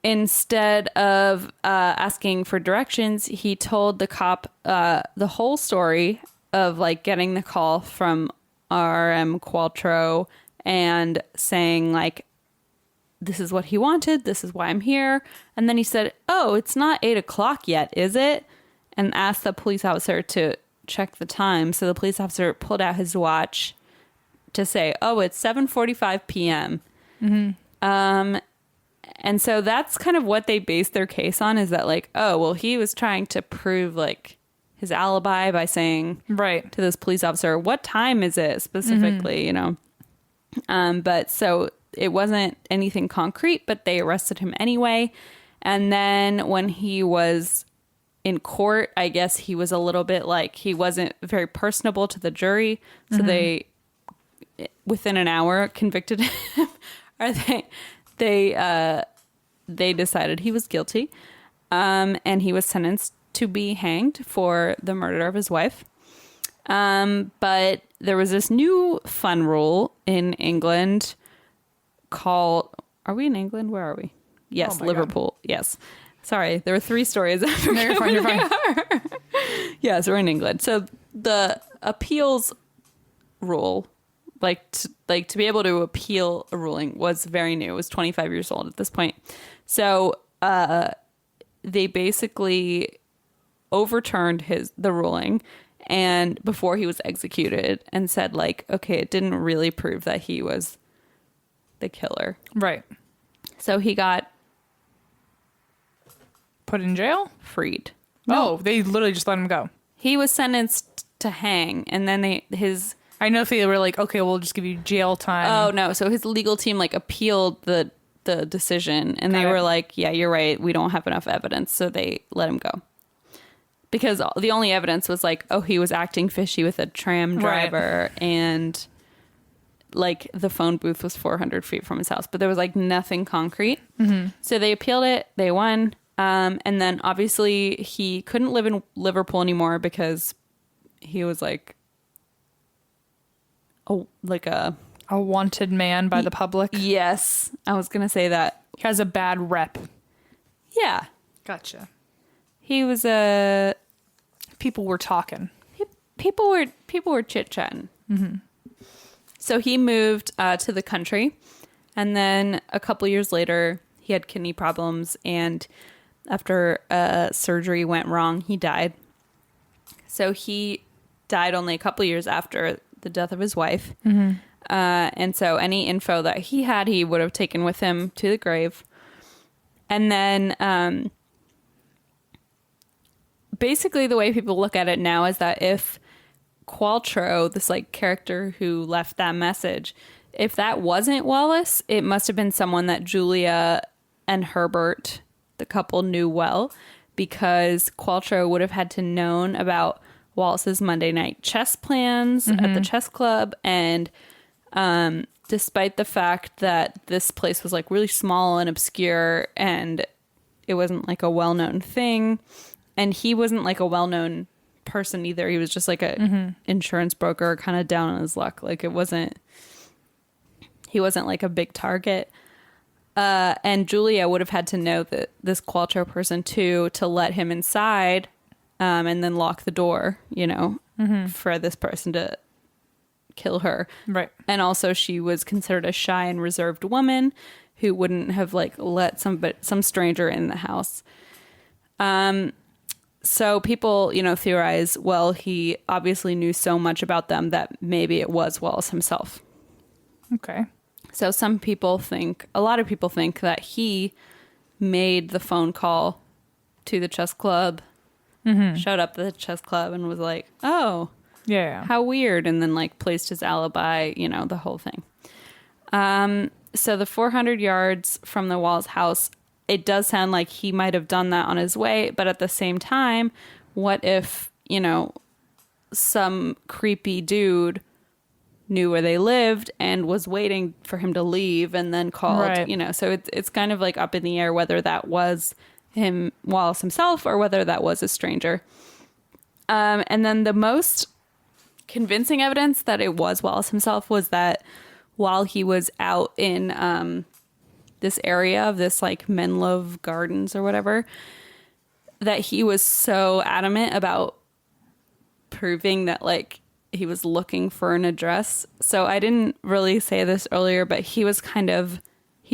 instead of asking for directions, he told the cop the whole story of like getting the call from RM Quattro and saying like, this is what he wanted, this is why I'm here. And then he said, oh, it's not 8 o'clock yet, is it? and asked the police officer to check the time. So the police officer pulled out his watch to say, oh, it's 7:45 p.m. And so that's kind of what they based their case on, is that like, oh, well, he was trying to prove like his alibi by saying right to this police officer, what time is it specifically, you know? But so it wasn't anything concrete, but they arrested him anyway. And then when he was in court, I guess he was a little bit like, he wasn't very personable to the jury. So they, within an hour, convicted him. Or they decided he was guilty. And he was sentenced to be hanged for the murder of his wife. But there was this new fun rule in England called, are we in England? Where are we? Yes, Liverpool. God. Yes. Sorry, there were 3 stories. No, you're fine. You're fine. Yes, we're in England. So the appeals rule, to be able to appeal a ruling, was very new. It was 25 years old at this point. So they basically overturned the ruling, and before he was executed, and said like, okay, it didn't really prove that he was the killer. Right. So he got put in jail? Freed. No, they literally just let him go. He was sentenced to hang, and then I know if they were like, okay, we'll just give you jail time. Oh no! So his legal team like appealed the decision, and they were like, yeah, you're right. We don't have enough evidence, so they let him go. Because the only evidence was like, oh, he was acting fishy with a tram driver, and like the phone booth was 400 feet from his house, but there was like nothing concrete. So they appealed it. They won. And then obviously he couldn't live in Liverpool anymore because he was like, a wanted man by the public. Yes. I was going to say that. He has a bad rep. Yeah. Gotcha. He was people were talking. People were chit-chatting. So he moved to the country, and then a couple years later, he had kidney problems, and after surgery went wrong, he died. So he died only a couple years after the death of his wife. And so any info that he had, he would have taken with him to the grave. And then basically the way people look at it now is that if Qualtrough, this like character who left that message, if that wasn't Wallace, it must have been someone that Julia and Herbert, the couple, knew well, because Qualtrough would have had to known about Wallace's Monday night chess plans at the chess club. And despite the fact that this place was like really small and obscure and it wasn't like a well-known thing, and he wasn't like a well-known person either. He was just like a insurance broker, kind of down on his luck. Like he wasn't like a big target. And Julia would have had to know that this Qualtrough person too, to let him inside, and then lock the door, you know, for this person to kill her. Right. And also she was considered a shy and reserved woman who wouldn't have like let some stranger in the house. So people, you know, theorize, well, he obviously knew so much about them that maybe it was Wallace himself. Okay. So a lot of people think that he made the phone call to the chess club, showed up at the chess club and was like, oh, yeah, how weird. And then like placed his alibi, you know, the whole thing. So the 400 yards from the Wallace house, it does sound like he might have done that on his way, but at the same time, what if, you know, some creepy dude knew where they lived and was waiting for him to leave and then called, you know, so it's kind of like up in the air whether that was Wallace himself or whether that was a stranger. And then the most convincing evidence that it was Wallace himself was that while he was out in this area of this like Menlove Gardens or whatever, that he was so adamant about proving that like he was looking for an address. So I didn't really say this earlier, but he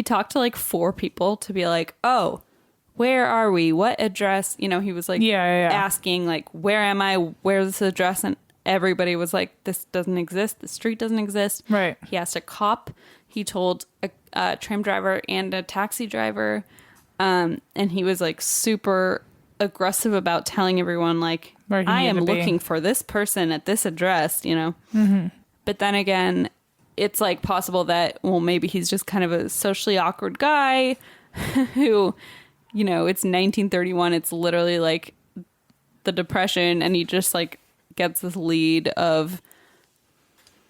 talked to like 4 people to be like, oh, where are we? What address? You know, he was like asking like, where am I? Where's this address? And everybody was like, this doesn't exist. The street doesn't exist. Right. He asked a cop. He told a tram driver and a taxi driver. And he was like super aggressive about telling everyone like, I am looking for this person at this address, you know? Mm-hmm. But then again, it's like possible that, well, maybe he's just kind of a socially awkward guy who, you know, it's 1931. It's literally like the Depression. And he just like gets this lead of,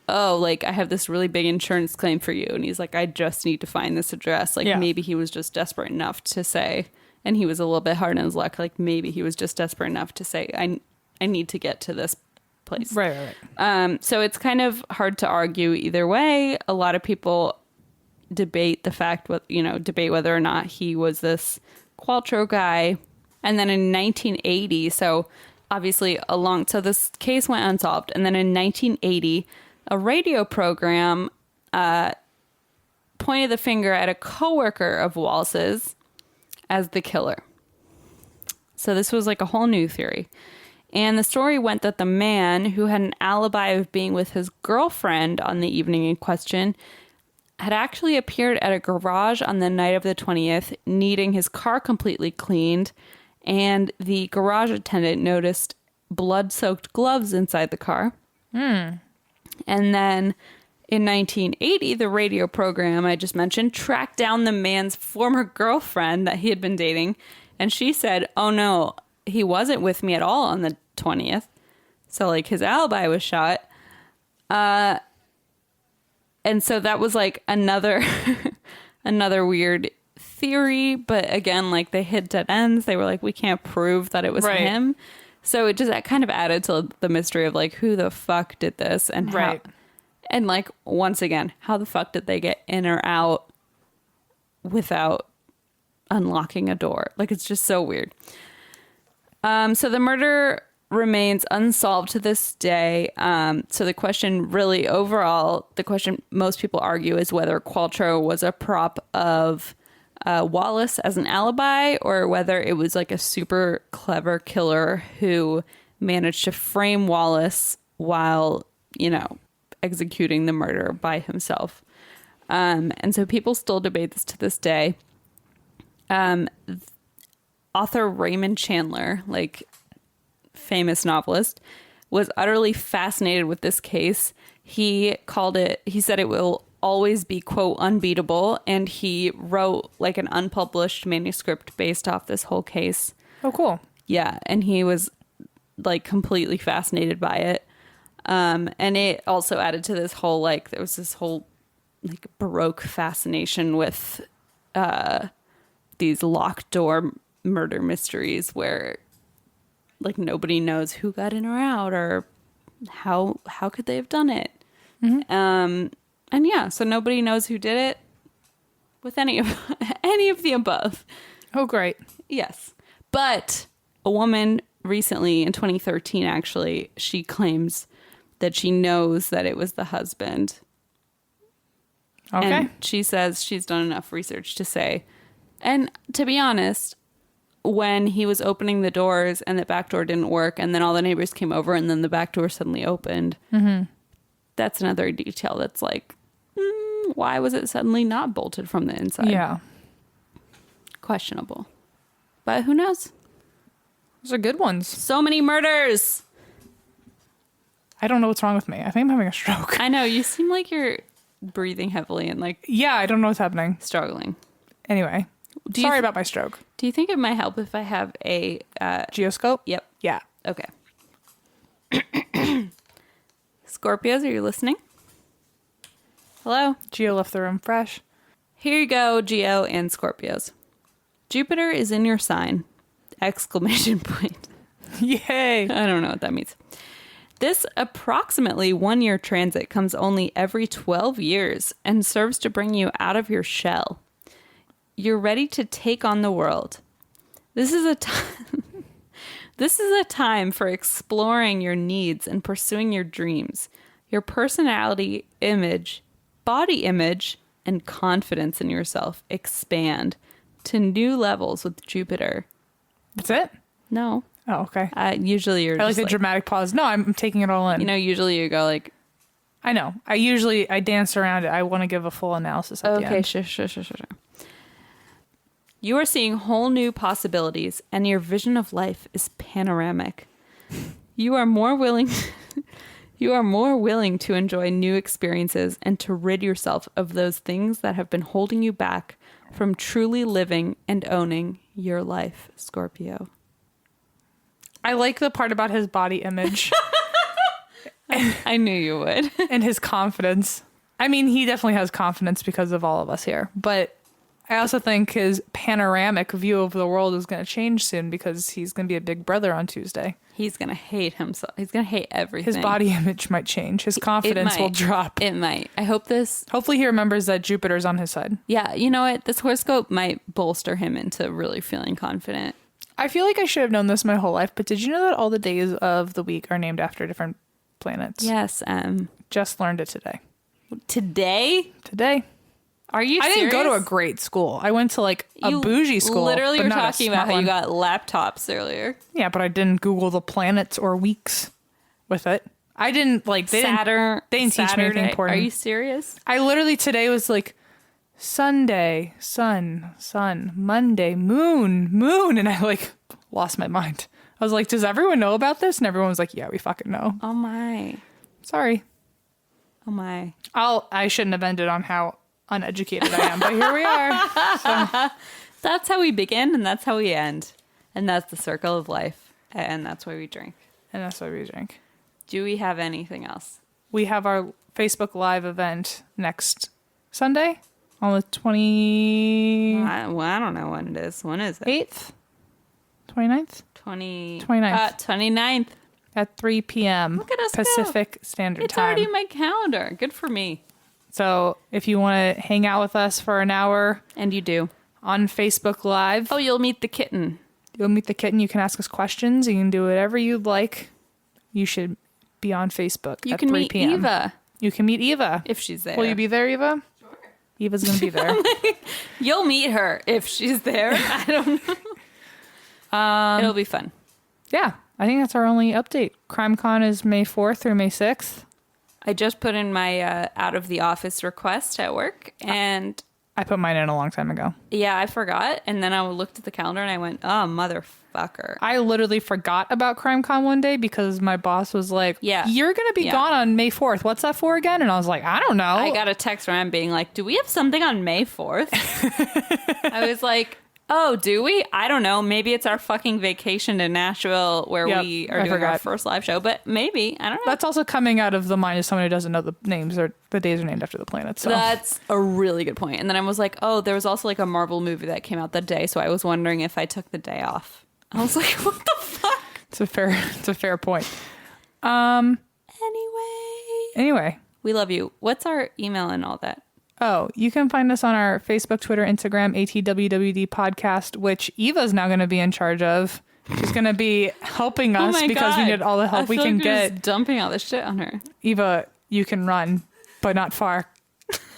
oh, like I have this really big insurance claim for you. And he's like, I just need to find this address. Like maybe he was just desperate enough to say, and he was a little bit hard on his luck. Like maybe he was just desperate enough to say, I need to get to this place. Right. So it's kind of hard to argue either way. A lot of people debate the fact, debate whether or not he was this Qualtrough guy. And then in 1980, so obviously so this case went unsolved. And then in 1980, a radio program pointed the finger at a coworker of Wallace's as the killer. So this was like a whole new theory. And the story went that the man, who had an alibi of being with his girlfriend on the evening in question, had actually appeared at a garage on the night of the 20th, needing his car completely cleaned. And the garage attendant noticed blood-soaked gloves inside the car. And then in 1980, the radio program I just mentioned tracked down the man's former girlfriend that he had been dating. And she said, oh no, he wasn't with me at all on the 20th. So like his alibi was shot. And so that was like another weird theory. But again, like they hit dead ends. They were like, we can't prove that it was him. So that kind of added to the mystery of like, who the fuck did this and how, and like, once again, how the fuck did they get in or out without unlocking a door? Like, it's just so weird. So the murder remains unsolved to this day. So the question really overall, the question most people argue is whether Qualtrough was a prop of Wallace as an alibi, or whether it was like a super clever killer who managed to frame Wallace while, executing the murder by himself. And so people still debate this to this day. Author Raymond Chandler, like famous novelist, was utterly fascinated with this case. He said it will always be, quote, unbeatable. And he wrote like an unpublished manuscript based off this whole case. Oh, cool. Yeah. And he was like completely fascinated by it. And it also added to this whole, like, there was this whole like Baroque fascination with these locked door murder mysteries where like nobody knows who got in or out or how could they have done it. Mm-hmm. And yeah, so nobody knows who did it with any of the above. Oh, great. Yes. But a woman recently in 2013, actually, she claims that she knows that it was the husband. Okay. And she says she's done enough research to say, and to be honest, when he was opening the doors and the back door didn't work and then all the neighbors came over and then the back door suddenly opened, that's another detail that's like, why was it suddenly not bolted from the inside? Yeah. Questionable. But who knows? Those are good ones. So many murders. I don't know what's wrong with me. I think I'm having a stroke. I know. You seem like you're breathing heavily and like... Yeah, I don't know what's happening. Struggling. Anyway. Sorry about my stroke. Do you think it might help if I have a... Geoscope? Yep. Yeah. Okay. Scorpios, are you listening? Hello? Geo left the room fresh. Here you go, Geo and Scorpios. Jupiter is in your sign! Exclamation point. Yay! I don't know what that means. This approximately 1-year transit comes only every 12 years and serves to bring you out of your shell. You're ready to take on the world. This is a time for exploring your needs and pursuing your dreams. Your personality, image, body image, and confidence in yourself expand. to new levels with Jupiter. That's it? No. Oh, okay. Usually you're I like just the dramatic pause. No, I'm taking it all in. You know, usually you go like... I know. I dance around it. I want to give a full analysis at the end. Okay, sure. You are seeing whole new possibilities, and your vision of life is panoramic. You are more willing to enjoy new experiences and to rid yourself of those things that have been holding you back from truly living and owning your life, Scorpio. I like the part about his body image. I knew you would. And his confidence. I mean, he definitely has confidence because of all of us here. But I also think his panoramic view of the world is going to change soon because he's going to be a big brother on Tuesday. He's going to hate himself. He's going to hate everything. His body image might change. His confidence will drop. It might. I hope this... Hopefully he remembers that Jupiter's on his side. Yeah, you know what? This horoscope might bolster him into really feeling confident. I feel like I should have known this my whole life, but did you know that all the days of the week are named after different planets? Yes. Just learned it today. Today? Are you serious? I didn't go to a great school. I went to like a bougie school. Literally were talking about how you got laptops earlier. Yeah, but I didn't Google the planets or weeks with it. I didn't like... Saturn. They didn't teach me anything important. Are you serious? I literally today was like... Sunday, sun, Monday, moon. And I like lost my mind. I was like, does everyone know about this? And everyone was like, yeah, we fucking know. Oh my. Sorry. Oh my. I shouldn't have ended on how uneducated I am, but here we are. So. That's how we begin and that's how we end. And that's the circle of life. And that's why we drink. And that's why we drink. Do we have anything else? We have our Facebook Live event next Sunday. On the 20... I don't know when it is. When is it? 8th? 29th? 29th. 29th. At 3 p.m. Look at us Pacific Standard It's Time. already in my calendar. Good for me. So if you want to hang out with us for an hour... And you do. On Facebook Live... Oh, you'll meet the kitten. You'll meet the kitten. You can ask us questions. You can do whatever you'd like. You should be on Facebook at 3 p.m. You can meet Eva. You can meet Eva. If she's there. Will you be there, Eva? Eva's going to be there. You'll meet her if she's there. I don't know. It'll be fun. Yeah. I think that's our only update. CrimeCon is May 4th through May 6th. I just put in my out of the office request at work and... I put mine in a long time ago. Yeah, I forgot. And then I looked at the calendar and I went, oh, motherfucker. I literally forgot about CrimeCon one day because my boss was like, yeah, you're going to be gone on May 4th. What's that for again? And I was like, I don't know. I got a text from him being like, do we have something on May 4th? I was like, oh, do we? I don't know. Maybe it's our fucking vacation to Nashville where we are doing our first live show, but maybe. I don't know. That's also coming out of the mind of someone who doesn't know the names or the days are named after the planets. So. That's a really good point. And then I was like, oh, there was also like a Marvel movie that came out that day. So I was wondering if I took the day off. I was like, what the fuck? It's a fair point. Anyway. We love you. What's our email and all that? Oh, you can find us on our Facebook, Twitter, Instagram, ATWWD podcast, which Eva's now going to be in charge of. She's going to be helping us because we need all the help we can get. Just dumping all this shit on her. Eva, you can run, but not far.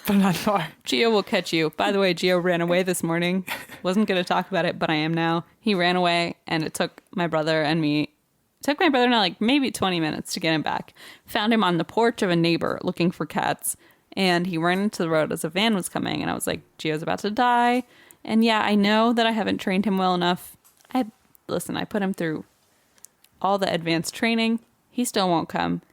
Gio will catch you. By the way, Gio ran away this morning. Wasn't going to talk about it, but I am now. He ran away, and it took my brother and me. It took my brother and I like maybe 20 minutes to get him back. Found him on the porch of a neighbor looking for cats. And he ran into the road as a van was coming. And I was like, Gio's about to die. And yeah, I know that I haven't trained him well enough. I put him through all the advanced training. He still won't come.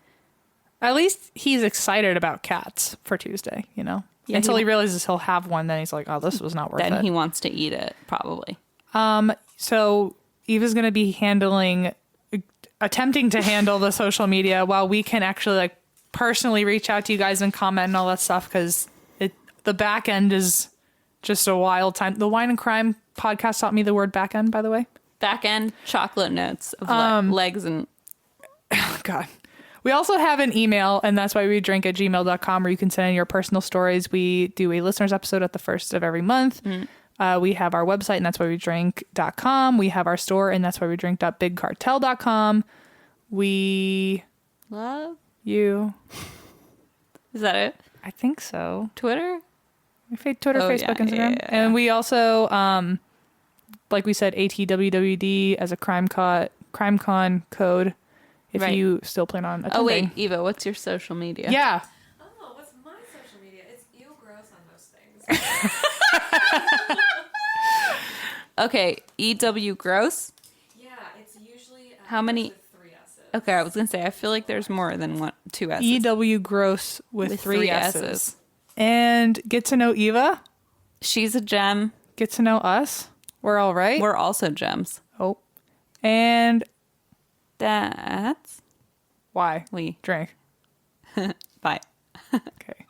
At least he's excited about cats for Tuesday, you know? Yeah, until he realizes he'll have one. Then he's like, oh, this was not worth it. Then he wants to eat it, probably. So Eva's going to be attempting to handle the social media while we can actually like personally reach out to you guys and comment and all that stuff because the back end is just a wild time. The Wine and Crime podcast taught me the word back end, by the way. Back end chocolate notes of legs and... Oh, God. We also have an email, and that's why we drink at gmail.com where you can send in your personal stories. We do a listeners episode at the first of every month. We have our website, and that's why we drink.com. We have our store, and that's why we drink.bigcartel.com. We love you. Is that it? I think so. Twitter? Twitter, Facebook, Instagram. Yeah. And we also, like we said, ATWWD as a CrimeCon code if Right. you still plan on attending. Oh, wait, Eva, what's your social media? Yeah. Oh, what's my social media? It's ew gross on those things. Okay, EW Gross. Yeah, it's usually How many? with 3 S's. Okay, I was going to say, I feel like there's more than 2 S's. EW Gross with 3 3 S's. S's. And get to know Eva. She's a gem. Get to know us. We're all right. We're also gems. Oh. And That's why? we. Drink. Bye. Okay.